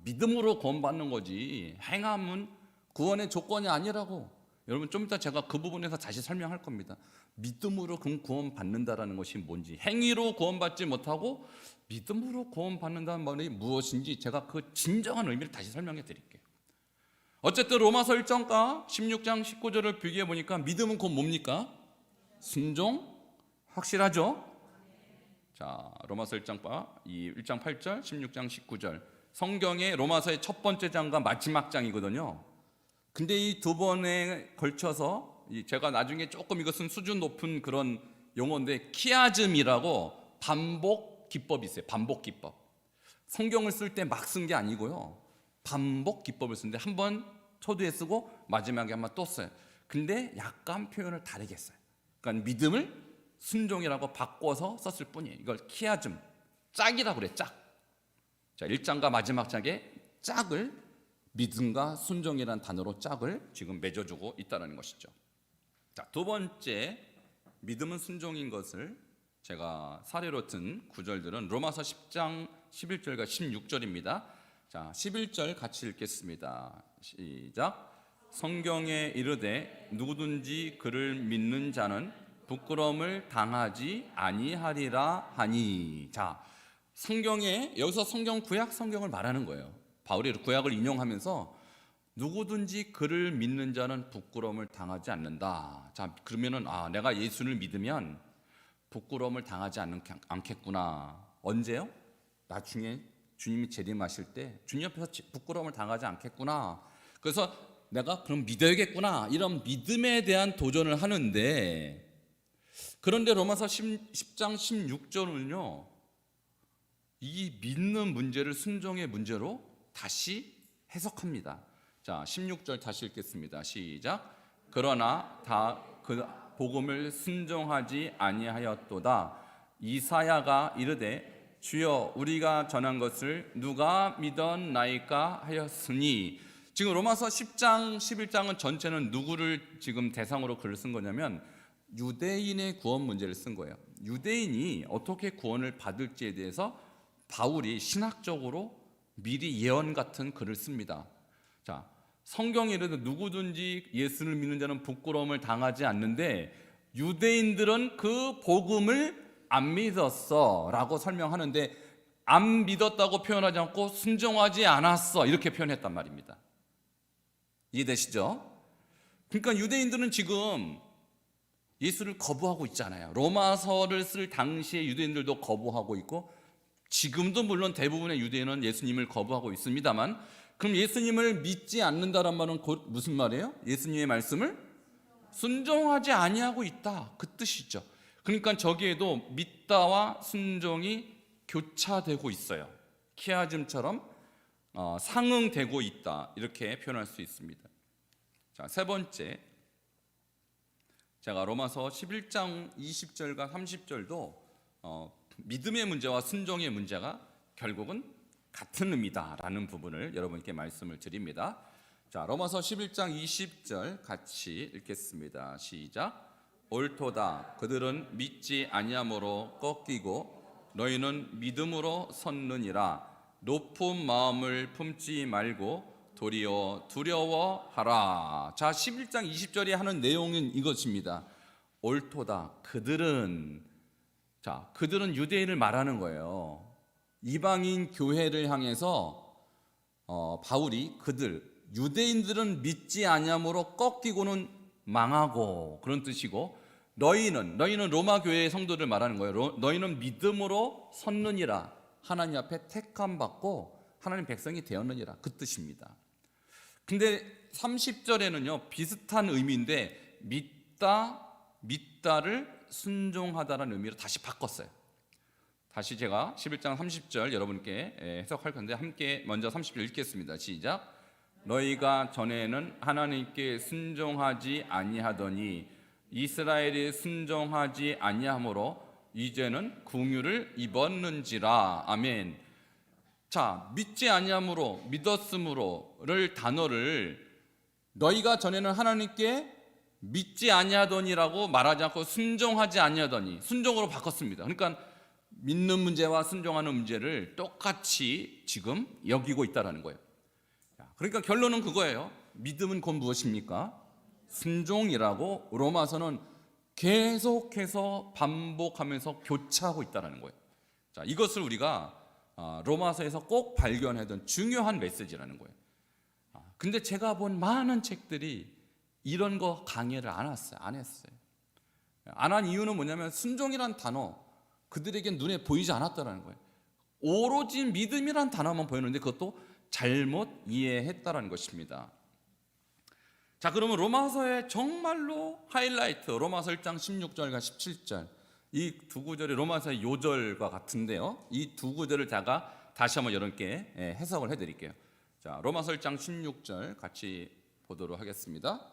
[SPEAKER 1] 믿음으로 구원받는 거지 행함은 구원의 조건이 아니라고. 여러분 좀 이따 제가 그 부분에서 다시 설명할 겁니다. 믿음으로 구원받는다라는 것이 뭔지, 행위로 구원받지 못하고 믿음으로 구원받는다는 말이 무엇인지 제가 그 진정한 의미를 다시 설명해 드릴게요. 어쨌든 로마서 1장과 16장 19절을 비교해 보니까 믿음은 곧 뭡니까? 순종? 확실하죠? 자, 로마서 1장과 1장 8절, 16장 19절 성경의 로마서의 첫 번째 장과 마지막 장이거든요. 근데 이 두 번에 걸쳐서 제가 나중에 조금 이것은 수준 높은 그런 용어인데 키아즘이라고 반복 기법이 있어요. 반복 기법. 성경을 쓸 때 막 쓴 게 아니고요. 반복 기법을 쓰는데 한 번 초두에 쓰고 마지막에 한 번 또 써요. 근데 약간 표현을 다르게 써요. 그러니까 믿음을 순종이라고 바꿔서 썼을 뿐이에요. 이걸 키아즘, 짝이라고 그래, 짝. 자, 1장과 마지막 장에 짝을 믿음과 순종이라는 단어로 짝을 지금 맺어주고 있다는 것이죠. 자, 두 번째 믿음은 순종인 것을 제가 사례로 든 구절들은 로마서 10장 11절과 16절입니다. 자, 11절 같이 읽겠습니다. 시작. 성경에 이르되 누구든지 그를 믿는 자는 부끄러움을 당하지 아니하리라 하니. 자, 성경에 여기서 성경 구약 성경을 말하는 거예요. 바울이 구약을 인용하면서 누구든지 그를 믿는 자는 부끄러움을 당하지 않는다. 자, 그러면은 내가 예수를 믿으면 부끄러움을 당하지 않겠구나. 언제요? 나중에 주님이 재림하실 때 주님 앞에서 부끄러움을 당하지 않겠구나. 그래서 내가 그럼 믿어야겠구나. 이런 믿음에 대한 도전을 하는데, 그런데 로마서 10장 16절은요, 이 믿는 문제를 순종의 문제로 다시 해석합니다. 자, 16절 다시 읽겠습니다. 시작. 그러나 다 그 복음을 순종하지 아니하였도다. 이사야가 이르되 주여 우리가 전한 것을 누가 믿었나이까 하였으니. 지금 로마서 10장 11장은 전체는 누구를 지금 대상으로 글을 쓴 거냐면 유대인의 구원 문제를 쓴 거예요. 유대인이 어떻게 구원을 받을지에 대해서 바울이 신학적으로 미리 예언 같은 글을 씁니다. 자, 성경에 이르되 누구든지 예수를 믿는 자는 부끄러움을 당하지 않는데 유대인들은 그 복음을 안 믿었어 라고 설명하는데, 안 믿었다고 표현하지 않고 순종하지 않았어 이렇게 표현했단 말입니다. 이해되시죠? 그러니까 유대인들은 지금 예수를 거부하고 있잖아요. 로마서를 쓸 당시에 유대인들도 거부하고 있고, 지금도 물론 대부분의 유대인은 예수님을 거부하고 있습니다만, 그럼 예수님을 믿지 않는다란 말은 곧 무슨 말이에요? 예수님의 말씀을 순종하지 아니하고 있다, 그 뜻이죠. 그러니까 저기에도 믿다와 순종이 교차되고 있어요. 키아즘처럼 상응되고 있다, 이렇게 표현할 수 있습니다. 자, 세 번째, 제가 로마서 11장 20절과 30절도 믿음의 문제와 순종의 문제가 결국은 같은 의미다라는 부분을 여러분께 말씀을 드립니다. 자, 로마서 11장 20절 같이 읽겠습니다. 시작. 옳도다. 그들은 믿지 아니함으로 꺾이고 너희는 믿음으로 섰느니라. 높은 마음을 품지 말고 도리어 두려워하라. 자, 11장 20절이 하는 내용은 이것입니다. 옳도다. 그들은, 자, 그들은 유대인을 말하는 거예요. 이방인 교회를 향해서 바울이 유대인들은 믿지 아니함으로 꺾이고는 망하고, 그런 뜻이고, 너희는 로마 교회의 성도들 말하는 거예요. 너희는 믿음으로 섰느니라. 하나님 앞에 택함 받고 하나님 백성이 되었느니라, 그 뜻입니다. 근데 30절에는요 비슷한 의미인데 믿다를 순종하다라는 의미로 다시 바꿨어요. 다시 제가 11장 30절 여러분께 해석할 건데, 함께 먼저 30절 읽겠습니다. 시작. 너희가 전에는 하나님께 순종하지 아니하더니 이스라엘이 순종하지 아니하므로 이제는 긍휼을 입었는지라. 아멘. 자, 믿지 아니함으로, 믿었으므로를 단어를 너희가 전에는 하나님께 믿지 아니하더니라고 말하지 않고 순종하지 아니하더니, 순종으로 바꿨습니다. 그러니까 믿는 문제와 순종하는 문제를 똑같이 지금 여기고 있다는 거예요. 그러니까 결론은 그거예요. 믿음은 곧 무엇입니까? 순종이라고 로마서는 계속해서 반복하면서 교차하고 있다는 거예요. 자, 이것을 우리가 로마서에서 꼭 발견하던 중요한 메시지라는 거예요. 근데 제가 본 많은 책들이 이런 거 강의를 안 했어요. 안 한 이유는 뭐냐면 순종이란 단어, 그들에게 눈에 보이지 않았다는 거예요. 오로지 믿음이란 단어만 보였는데 그것도 잘못 이해했다는 것입니다. 자, 그러면 로마서의 정말로 하이라이트, 로마서 1장 16절과 17절, 이 두 구절이 로마서의 요절과 같은데요, 이 두 구절을 제가 다시 한번 여러분께 해석을 해드릴게요. 자, 로마서 1장 16절 같이 보도록 하겠습니다.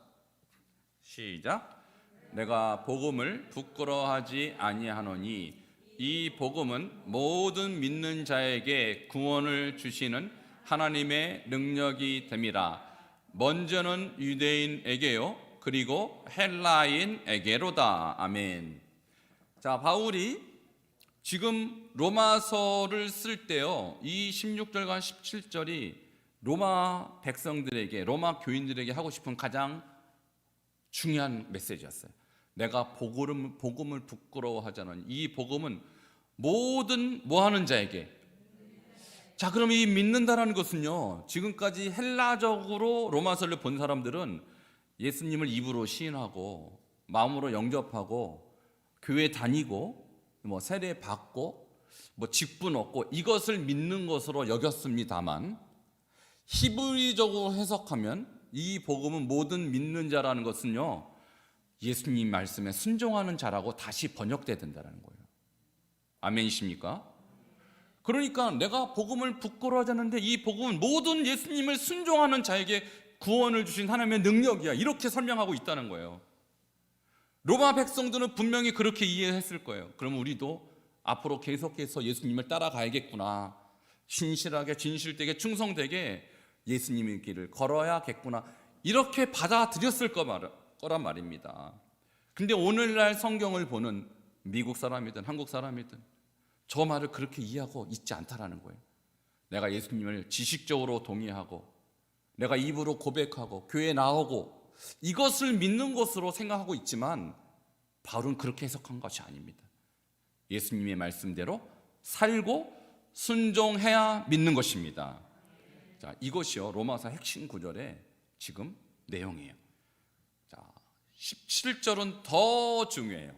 [SPEAKER 1] 시작. 내가 복음을 부끄러워하지 아니하노니 이 복음은 모든 믿는 자에게 구원을 주시는 하나님의 능력이 됨이라. 먼저는 유대인에게요, 그리고 헬라인에게로다. 아멘. 자, 바울이 지금 로마서를 쓸 때요, 이 16절과 17절이 로마 백성들에게, 로마 교인들에게 하고 싶은 가장 중요한 메시지였어요. 내가 복음을 부끄러워하지 않은 이 복음은 모든 뭐하는 자에게. 자, 그럼 이 믿는다라는 것은요, 지금까지 헬라적으로 로마서를 본 사람들은 예수님을 입으로 시인하고 마음으로 영접하고 교회 다니고 뭐 세례 받고 뭐 직분 얻고 이것을 믿는 것으로 여겼습니다만, 히브리적으로 해석하면 이 복음은 모든 믿는 자라는 것은요, 예수님 말씀에 순종하는 자라고 다시 번역돼야 된다는 거예요. 아멘이십니까? 그러니까 내가 복음을 부끄러워하지 않는데 이 복음은 모든 예수님을 순종하는 자에게 구원을 주신 하나님의 능력이야, 이렇게 설명하고 있다는 거예요. 로마 백성들은 분명히 그렇게 이해했을 거예요. 그럼 우리도 앞으로 계속해서 예수님을 따라가야겠구나, 신실하게 진실되게 충성되게 예수님의 길을 걸어야겠구나, 이렇게 받아들였을 거란 말입니다. 근데 오늘날 성경을 보는 미국 사람이든 한국 사람이든 저 말을 그렇게 이해하고 있지 않다라는 거예요. 내가 예수님을 지식적으로 동의하고 내가 입으로 고백하고 교회에 나오고 이것을 믿는 것으로 생각하고 있지만, 바울은 그렇게 해석한 것이 아닙니다. 예수님의 말씀대로 살고 순종해야 믿는 것입니다. 자, 이것이요 로마서 핵심 구절의 지금 내용이에요. 자, 17절은 더 중요해요.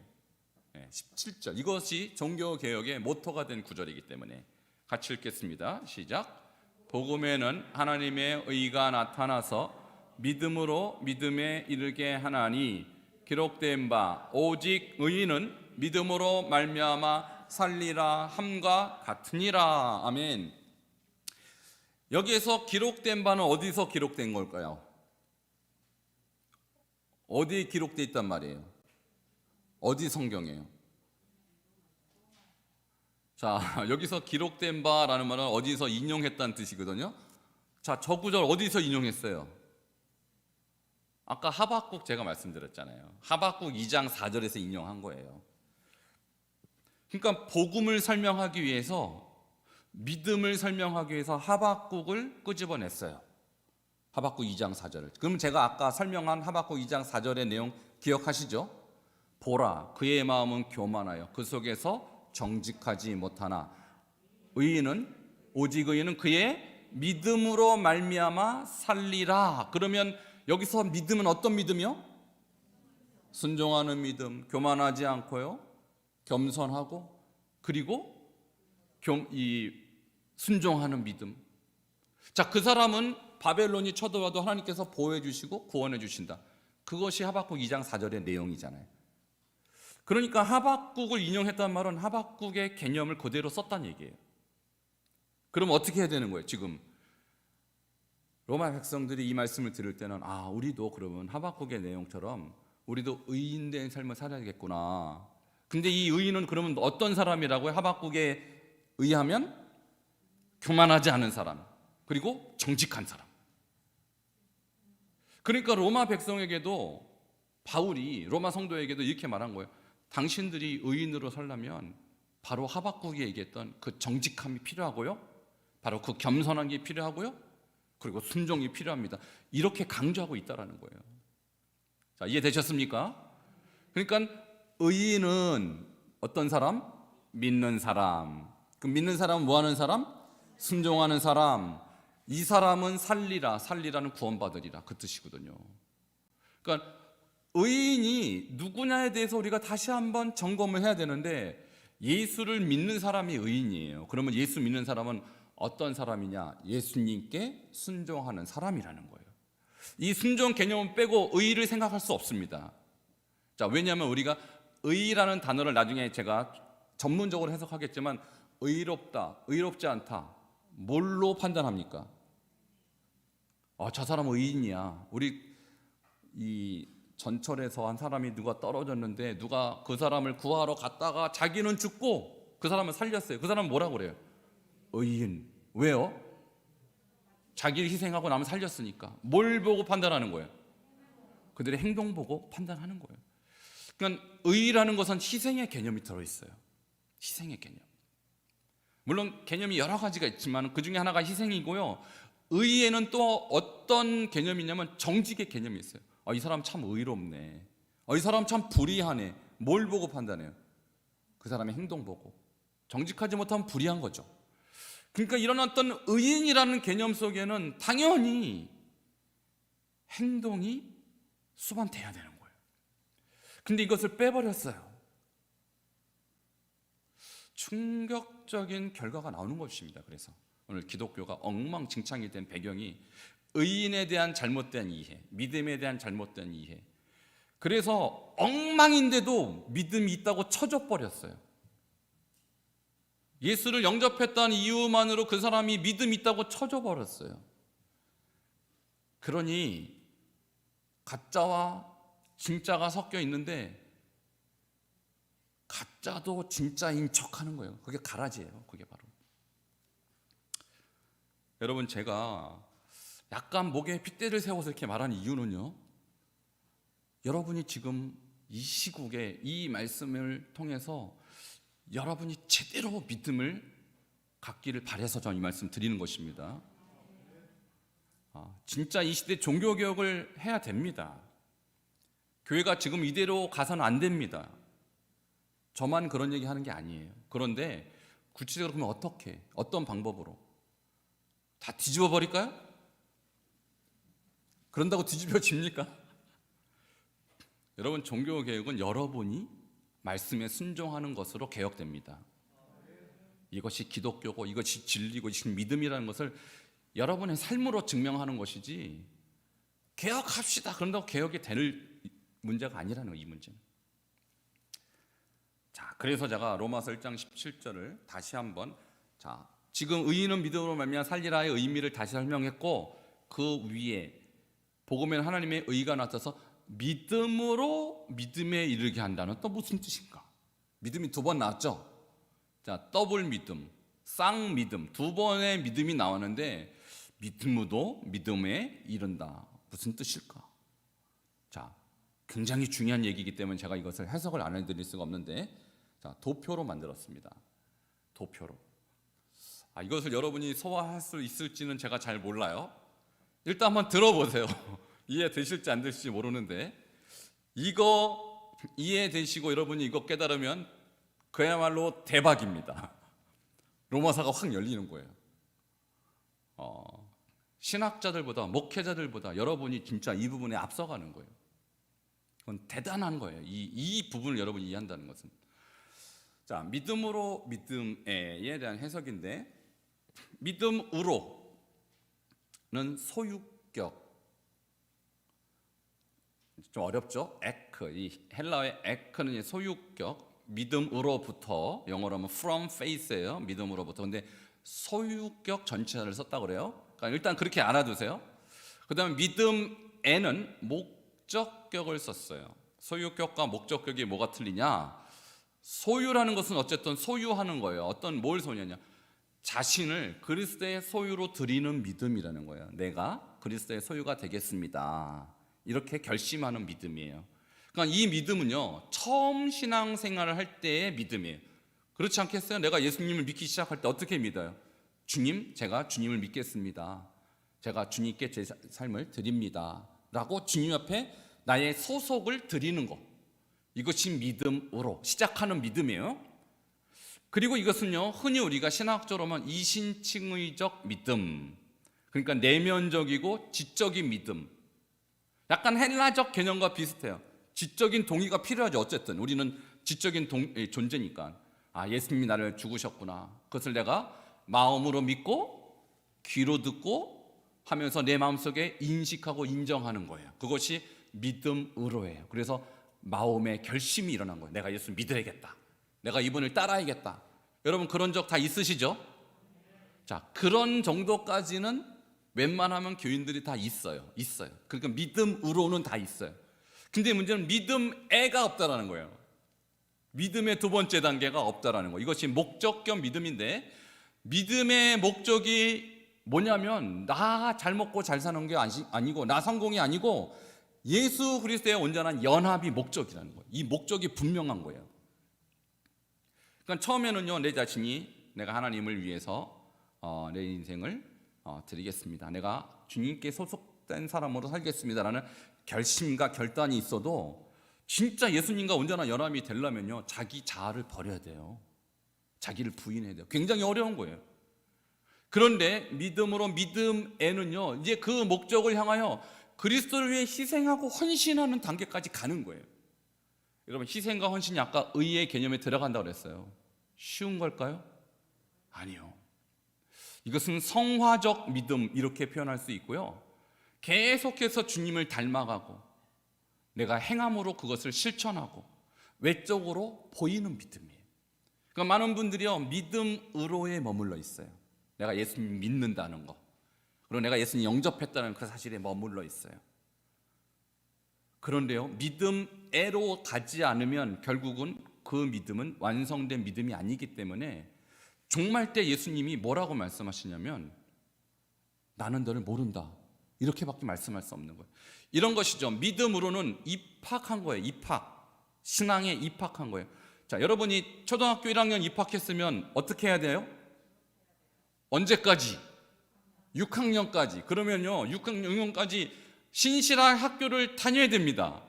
[SPEAKER 1] 17절, 이것이 종교개혁의 모토가 된 구절이기 때문에 같이 읽겠습니다. 시작. 복음에는 하나님의 의가 나타나서 믿음으로 믿음에 이르게 하나니, 기록된 바 오직 의인은 믿음으로 말미암아 살리라 함과 같으니라. 아멘. 여기에서 기록된 바는 어디서 기록된 걸까요? 어디에 기록되어 있단 말이에요? 어디 성경이에요? 자, 여기서 기록된 바라는 말은 어디서 인용했다는 뜻이거든요. 자, 저 구절 어디서 인용했어요? 아까 하박국 제가 말씀드렸잖아요. 하박국 2장 4절에서 인용한 거예요. 그러니까 복음을 설명하기 위해서, 믿음을 설명하기 위해서 하박국을 끄집어냈어요. 하박국 2장 4절을. 그럼 제가 아까 설명한 하박국 2장 4절의 내용 기억하시죠? 보라, 그의 마음은 교만하여 그 속에서 정직하지 못하나 오직 의인은 그의 믿음으로 말미암아 살리라. 그러면 여기서 믿음은 어떤 믿음이요? 순종하는 믿음, 교만하지 않고요, 겸손하고, 그리고 순종하는 믿음. 자, 그 사람은 바벨론이 쳐들어와도 하나님께서 보호해 주시고 구원해 주신다. 그것이 하박국 2장 4절의 내용이잖아요. 그러니까 하박국을 인용했단 말은 하박국의 개념을 그대로 썼다는 얘기예요. 그럼 어떻게 해야 되는 거예요? 지금 로마 백성들이 이 말씀을 들을 때는, 아, 우리도 그러면 하박국의 내용처럼 우리도 의인된 삶을 살아야겠구나. 근데 이 의인은 그러면 어떤 사람이라고요? 하박국에 의하면 교만하지 않은 사람, 그리고 정직한 사람. 그러니까 로마 백성에게도, 바울이 로마 성도에게도 이렇게 말한 거예요. 당신들이 의인으로 살려면 바로 하박국이 얘기했던 그 정직함이 필요하고요, 바로 그 겸손한 게 필요하고요, 그리고 순종이 필요합니다. 이렇게 강조하고 있다라는 거예요. 자, 이해되셨습니까? 그러니까 의인은 어떤 사람? 믿는 사람. 그 믿는 사람은 뭐 하는 사람? 순종하는 사람. 이 사람은 살리라는 구원받으리라, 그 뜻이거든요. 그러니까 의인이 누구냐에 대해서 우리가 다시 한번 점검을 해야 되는데, 예수를 믿는 사람이 의인이에요. 그러면 예수 믿는 사람은 어떤 사람이냐? 예수님께 순종하는 사람이라는 거예요. 이 순종 개념을 빼고 의를 생각할 수 없습니다. 자, 왜냐하면 우리가 의라는 단어를 나중에 제가 전문적으로 해석하겠지만, 의롭다, 의롭지 않다, 뭘로 판단합니까? 저 사람은 의인이야. 우리 이 전철에서 한 사람이 누가 떨어졌는데 누가 그 사람을 구하러 갔다가 자기는 죽고 그 사람을 살렸어요. 그 사람은 뭐라고 그래요? 의인. 왜요? 자기를 희생하고 남을 살렸으니까. 뭘 보고 판단하는 거예요? 그들의 행동 보고 판단하는 거예요. 그러니까 의라는 것은 희생의 개념이 들어있어요. 희생의 개념. 물론 개념이 여러 가지가 있지만 그 중에 하나가 희생이고요. 의에는 또 어떤 개념이냐면 정직의 개념이 있어요. 이 사람 참 의롭네. 이 사람 참 불의하네. 뭘 보고 판단해요? 그 사람의 행동 보고. 정직하지 못하면 불의한 거죠. 그러니까 이런 어떤 의인이라는 개념 속에는 당연히 행동이 수반돼야 되는 거예요. 근데 이것을 빼버렸어요. 충격적인 결과가 나오는 것입니다. 그래서 오늘 기독교가 엉망진창이 된 배경이 의인에 대한 잘못된 이해, 믿음에 대한 잘못된 이해. 그래서 엉망인데도 믿음이 있다고 쳐줘 버렸어요. 예수를 영접했다는 이유만으로 그 사람이 믿음이 있다고 쳐줘 버렸어요. 그러니 가짜와 진짜가 섞여 있는데 가짜도 진짜인 척하는 거예요. 그게 가라지예요. 그게 바로. 여러분, 제가 약간 목에 핏대를 세워서 이렇게 말하는 이유는요, 여러분이 지금 이 시국에 이 말씀을 통해서 여러분이 제대로 믿음을 갖기를 바라서 저는 이 말씀 드리는 것입니다. 진짜 이 시대 종교개혁을 해야 됩니다. 교회가 지금 이대로 가서는 안 됩니다. 저만 그런 얘기 하는 게 아니에요. 그런데 구체적으로 그러면 어떻게, 어떤 방법으로? 다 뒤집어 버릴까요? 그런다고 뒤집어집니까? 여러분, 종교개혁은 여러분이 말씀에 순종하는 것으로 개혁됩니다. 이것이 기독교고 이것이 진리고 이것이 믿음이라는 것을 여러분의 삶으로 증명하는 것이지, 개혁합시다 그런다고 개혁이 될 문제가 아니라는 거예요. 이 문제는. 자, 그래서 제가 로마서 1장 17절을 다시 한번, 자, 지금 의인은 믿음으로 말미암아 살리라의 의미를 다시 설명했고, 그 위에 복음에는 하나님의 의가 나타서 믿음으로 믿음에 이르게 한다는 또 무슨 뜻인가? 믿음이 두 번 나왔죠. 자, 더블 믿음, 쌍믿음, 두 번의 믿음이 나왔는데 믿음으로 믿음에 이른다. 무슨 뜻일까? 자, 굉장히 중요한 얘기이기 때문에 제가 이것을 해석을 안 해드릴 수가 없는데, 자, 도표로 만들었습니다. 도표로. 이것을 여러분이 소화할 수 있을지는 제가 잘 몰라요. 일단 한번 들어보세요. 이해되실지 안 되실지 모르는데, 이거 이해되시고 여러분이 이거 깨달으면 그야말로 대박입니다. 로마서가 확 열리는 거예요. 신학자들보다, 목회자들보다 여러분이 진짜 이 부분에 앞서가는 거예요. 그건 대단한 거예요. 이 부분을 여러분이 이해한다는 것은. 자, 믿음으로 믿음에 대한 해석인데, 믿음으로는 소유격, 좀 어렵죠? 에크, 이 헬라어의 에크는 소유격, 믿음으로부터, 영어로 하면 from faith예요. 믿음으로부터. 근데 소유격 전치사를 썼다고 그래요. 그러니까 일단 그렇게 알아두세요. 그 다음에 믿음에는 목적격을 썼어요. 소유격과 목적격이 뭐가 틀리냐? 소유라는 것은 어쨌든 소유하는 거예요. 뭘 소유하냐? 자신을 그리스도의 소유로 드리는 믿음이라는 거예요. 내가 그리스도의 소유가 되겠습니다. 이렇게 결심하는 믿음이에요. 그러니까 이 믿음은요, 처음 신앙생활을 할 때의 믿음이에요. 그렇지 않겠어요? 내가 예수님을 믿기 시작할 때 어떻게 믿어요? 주님, 제가 주님을 믿겠습니다. 제가 주님께 제 삶을 드립니다. 라고 주님 앞에 나의 소속을 드리는 것. 이것이 믿음으로 시작하는 믿음이에요. 그리고 이것은요, 흔히 우리가 신학적으로 하면 이신칭의적 믿음, 그러니까 내면적이고 지적인 믿음, 약간 헬라적 개념과 비슷해요. 지적인 동의가 필요하죠. 어쨌든 우리는 지적인 존재니까. 예수님이 나를 죽으셨구나, 그것을 내가 마음으로 믿고 귀로 듣고 하면서 내 마음속에 인식하고 인정하는 거예요. 그것이 믿음으로예요. 그래서 마음의 결심이 일어난 거예요. 내가 예수 믿어야겠다, 내가 이분을 따라야겠다. 여러분, 그런 적 다 있으시죠? 자, 그런 정도까지는 웬만하면 교인들이 다 있어요. 그러니까 믿음으로는 다 있어요. 근데 문제는 믿음에가 없다라는 거예요. 믿음의 두 번째 단계가 없다라는 거예요. 이것이 목적격 믿음인데, 믿음의 목적이 뭐냐면 나 잘 먹고 잘 사는 게 아니고, 나 성공이 아니고 예수 그리스도의 온전한 연합이 목적이라는 거예요. 이 목적이 분명한 거예요. 그러니까 처음에는요, 내 자신이 내가 하나님을 위해서 내 인생을 드리겠습니다. 내가 주님께 소속된 사람으로 살겠습니다라는 결심과 결단이 있어도 진짜 예수님과 온전한 연합이 되려면요, 자기 자아를 버려야 돼요. 자기를 부인해야 돼요. 굉장히 어려운 거예요. 그런데 믿음으로 믿음에는요, 이제 그 목적을 향하여 그리스도를 위해 희생하고 헌신하는 단계까지 가는 거예요. 여러분, 희생과 헌신이 아까 의의 개념에 들어간다고 그랬어요. 쉬운 걸까요? 아니요. 이것은 성화적 믿음, 이렇게 표현할 수 있고요, 계속해서 주님을 닮아가고 내가 행함으로 그것을 실천하고 외적으로 보이는 믿음이에요. 그러니까 많은 분들이요, 믿음으로에 머물러 있어요. 내가 예수님 믿는다는 거, 그리고 내가 예수님 영접했다는 그 사실에 머물러 있어요. 그런데요, 믿음에로 가지 않으면 결국은 그 믿음은 완성된 믿음이 아니기 때문에 종말 때 예수님이 뭐라고 말씀하시냐면 나는 너를 모른다, 이렇게밖에 말씀할 수 없는 거예요. 이런 것이죠. 믿음으로는 입학한 거예요. 입학, 신앙에 입학한 거예요. 자, 여러분이 초등학교 1학년 입학했으면 어떻게 해야 돼요? 언제까지? 6학년까지. 그러면요, 6학년까지 신실한 학교를 다녀야 됩니다.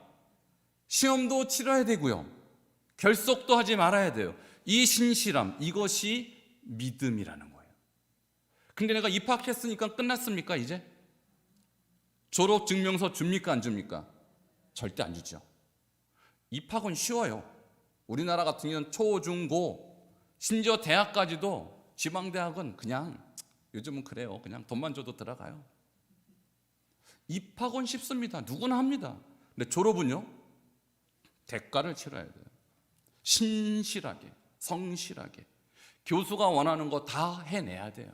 [SPEAKER 1] 시험도 치러야 되고요, 결석도 하지 말아야 돼요. 이 신실함, 이것이 믿음이라는 거예요. 근데 내가 입학했으니까 끝났습니까? 이제 졸업증명서 줍니까? 안 줍니까? 절대 안 주죠. 입학은 쉬워요. 우리나라 같은 경우는 초, 중, 고, 심지어 대학까지도, 지방대학은 그냥 요즘은 그래요. 그냥 돈만 줘도 들어가요. 입학은 쉽습니다. 누구나 합니다. 근데 졸업은요, 대가를 치러야 돼요. 신실하게, 성실하게 교수가 원하는 거 다 해내야 돼요.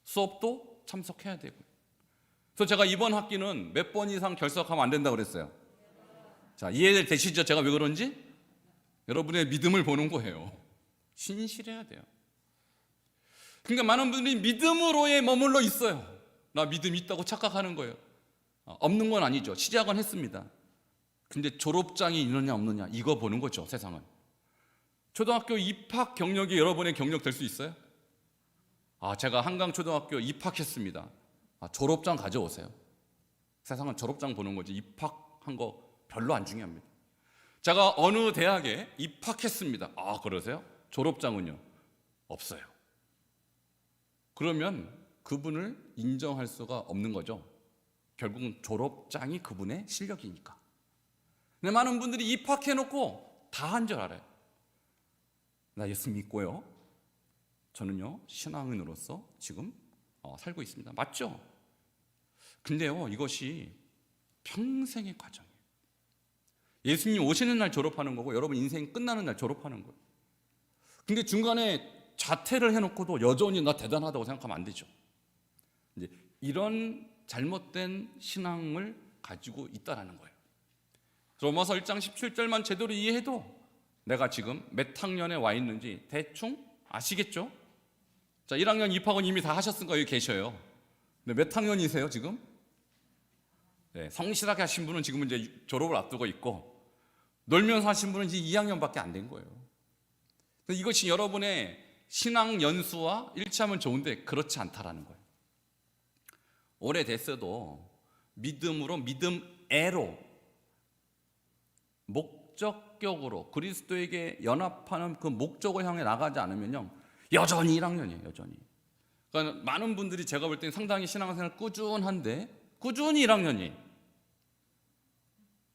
[SPEAKER 1] 수업도 참석해야 되고. 그래서 제가 이번 학기는 몇 번 이상 결석하면 안 된다고 그랬어요. 자, 이해되시죠? 제가 왜 그런지? 여러분의 믿음을 보는 거예요. 신실해야 돼요. 그러니까 많은 분들이 믿음으로에 머물러 있어요. 나 믿음 있다고 착각하는 거예요. 없는 건 아니죠. 시작은 했습니다. 근데 졸업장이 있느냐 없느냐, 이거 보는 거죠, 세상은. 초등학교 입학 경력이 여러분의 경력 될 수 있어요? 제가 한강초등학교 입학했습니다. 졸업장 가져오세요. 세상은 졸업장 보는 거지, 입학한 거 별로 안 중요합니다. 제가 어느 대학에 입학했습니다. 그러세요? 졸업장은요? 없어요. 그러면 그분을 인정할 수가 없는 거죠. 결국은 졸업장이 그분의 실력이니까. 근데 많은 분들이 입학해놓고 다 한 줄 알아요. 나 예수 믿고요, 저는요 신앙인으로서 지금 살고 있습니다. 맞죠? 근데요, 이것이 평생의 과정이에요. 예수님 오시는 날 졸업하는 거고, 여러분 인생 끝나는 날 졸업하는 거예요. 근데 중간에 자퇴를 해놓고도 여전히 나 대단하다고 생각하면 안 되죠. 이제 이런 잘못된 신앙을 가지고 있다라는 거예요. 로마서 1장 17절만 제대로 이해해도 내가 지금 몇 학년에 와 있는지 대충 아시겠죠? 자, 1학년 입학은 이미 다 하셨으니까 여기 계셔요. 근데 몇 학년이세요 지금? 네, 성실하게 하신 분은 지금 이제 졸업을 앞두고 있고, 놀면서 하신 분은 이제 2학년밖에 안 된 거예요. 이것이 여러분의 신앙 연수와 일치하면 좋은데 그렇지 않다라는 거예요. 오래됐어도 믿음으로, 믿음애로 목적격으로 그리스도에게 연합하는 그 목적을 향해 나가지 않으면요, 여전히 1학년이에요. 여전히. 그러니까 많은 분들이 제가 볼 때는 상당히 신앙생활 꾸준한데 꾸준히 1학년이,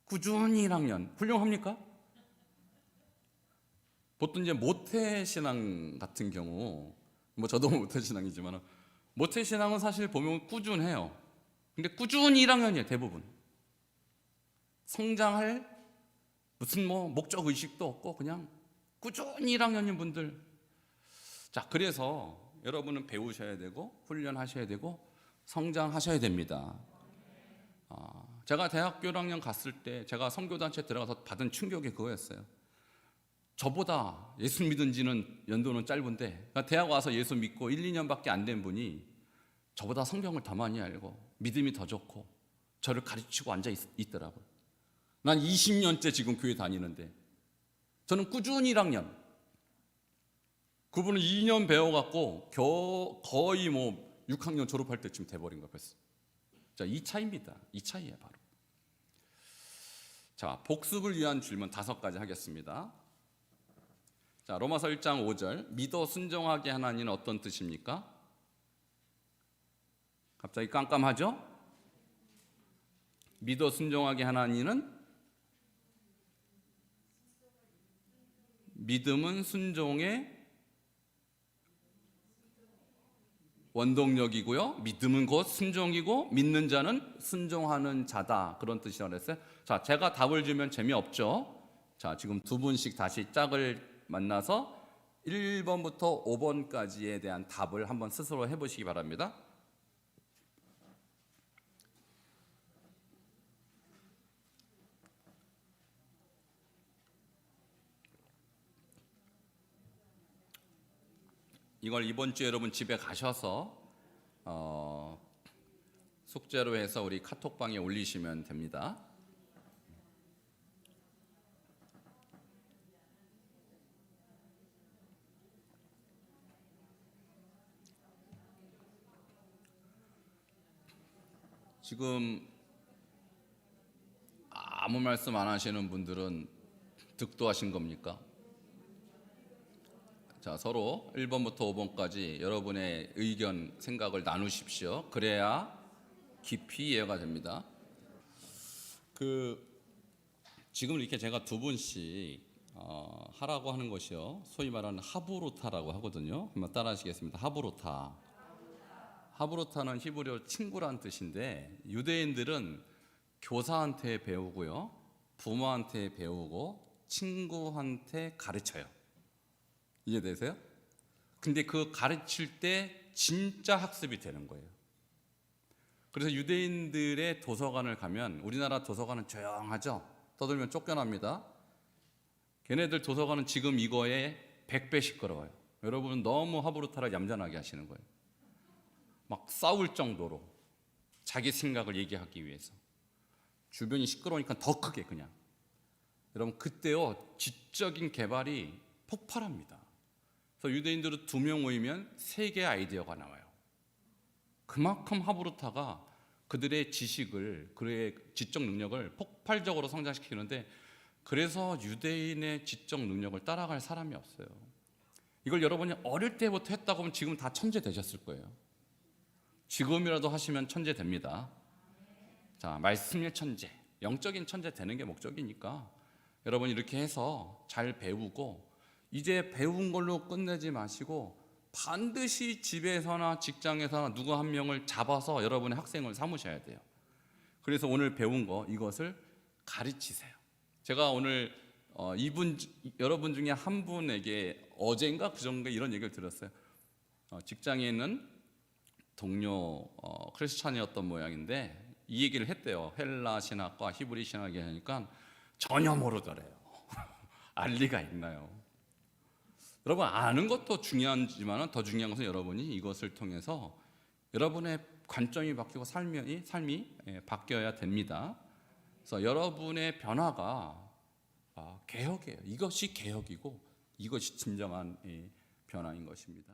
[SPEAKER 1] 꾸준히 1학년 훌륭합니까? 보통 이제 모태신앙 같은 경우, 저도 모태신앙이지만 모태신앙은 사실 보면 꾸준해요. 근데 꾸준히 1학년이에요. 대부분 성장할 무슨 목적 의식도 없고 그냥 꾸준히 1학년인 분들. 자, 그래서 여러분은 배우셔야 되고 훈련하셔야 되고 성장하셔야 됩니다. 제가 대학교 1학년 갔을 때 제가 선교단체 들어가서 받은 충격이 그거였어요. 저보다 예수 믿은 지는 연도는 짧은데, 그러니까 대학 와서 예수 믿고 1, 2년밖에 안 된 분이 저보다 성경을 더 많이 알고 믿음이 더 좋고 저를 가르치고 앉아 있더라고요. 난 20년째 지금 교회 다니는데 저는 꾸준히 1학년.
[SPEAKER 2] 그분은 2년 배워갖고 거의 뭐 6학년 졸업할 때쯤 돼버린 거야 벌써. 자, 이 차이입니다. 이 차이예요 바로. 자, 복습을 위한 질문 5가지 하겠습니다. 자, 로마서 1장 5절, 믿어 순종하게 하나니는 어떤 뜻입니까? 갑자기 깜깜하죠? 믿어 순종하게 하나니는, 믿음은 순종의 원동력이고요, 믿음은 곧 순종이고 믿는 자는 순종하는 자다, 그런 뜻이라고 했어요. 자, 제가 답을 주면 재미없죠. 자, 지금 두 분씩 다시 짝을 만나서 1번부터 5번까지에 대한 답을 한번 스스로 해보시기 바랍니다. 이걸 이번 주에 여러분 집에 가셔서 숙제로 해서 우리 카톡방에 올리시면 됩니다. 지금 아무 말씀 안 하시는 분들은 득도하신 겁니까? 자, 서로 1번부터 5번까지 여러분의 의견, 생각을 나누십시오. 그래야 깊이 이해가 됩니다. 지금 이렇게 제가 두 분씩 하라고 하는 것이요, 소위 말하는 하브루타라고 하거든요. 한번 따라하시겠습니다. 하브루타. 하브루타는 히브리어 친구란 뜻인데, 유대인들은 교사한테 배우고요, 부모한테 배우고 친구한테 가르쳐요. 이해되세요? 근데 그 가르칠 때 진짜 학습이 되는 거예요. 그래서 유대인들의 도서관을 가면, 우리나라 도서관은 조용하죠? 떠들면 쫓겨납니다. 걔네들 도서관은 지금 이거에 100배 시끄러워요. 여러분은 너무 하브루타를 얌전하게 하시는 거예요. 막 싸울 정도로 자기 생각을 얘기하기 위해서. 주변이 시끄러우니까 더 크게 그냥. 여러분, 그때요 지적인 개발이 폭발합니다. 그래서 유대인들은 2명 모이면 3개의 아이디어가 나와요. 그만큼 하브루타가 그들의 지식을, 그들의 지적 능력을 폭발적으로 성장시키는데, 그래서 유대인의 지적 능력을 따라갈 사람이 없어요. 이걸 여러분이 어릴 때부터 했다고 하면 지금 다 천재 되셨을 거예요. 지금이라도 하시면 천재 됩니다. 자, 말씀의 천재, 영적인 천재 되는 게 목적이니까 여러분 이렇게 해서 잘 배우고, 이제 배운 걸로 끝내지 마시고 반드시 집에서나 직장에서나 누구 한 명을 잡아서 여러분의 학생을 삼으셔야 돼요. 그래서 오늘 배운 거, 이것을 가르치세요. 제가 오늘 여러분 중에 한 분에게 어젠가 그전가 이런 얘기를 들었어요. 직장에 있는 동료 크리스찬이었던 모양인데 이 얘기를 했대요. 헬라 신학과 히브리 신학이 하니까 전혀 모르더래요. 알 리가 있나요? 여러분, 아는 것도 중요하지만 더 중요한 것은 여러분이 이것을 통해서 여러분의 관점이 바뀌고 삶이 바뀌어야 됩니다. 그래서 여러분의 변화가 개혁이에요. 이것이 개혁이고 이것이 진정한 변화인 것입니다.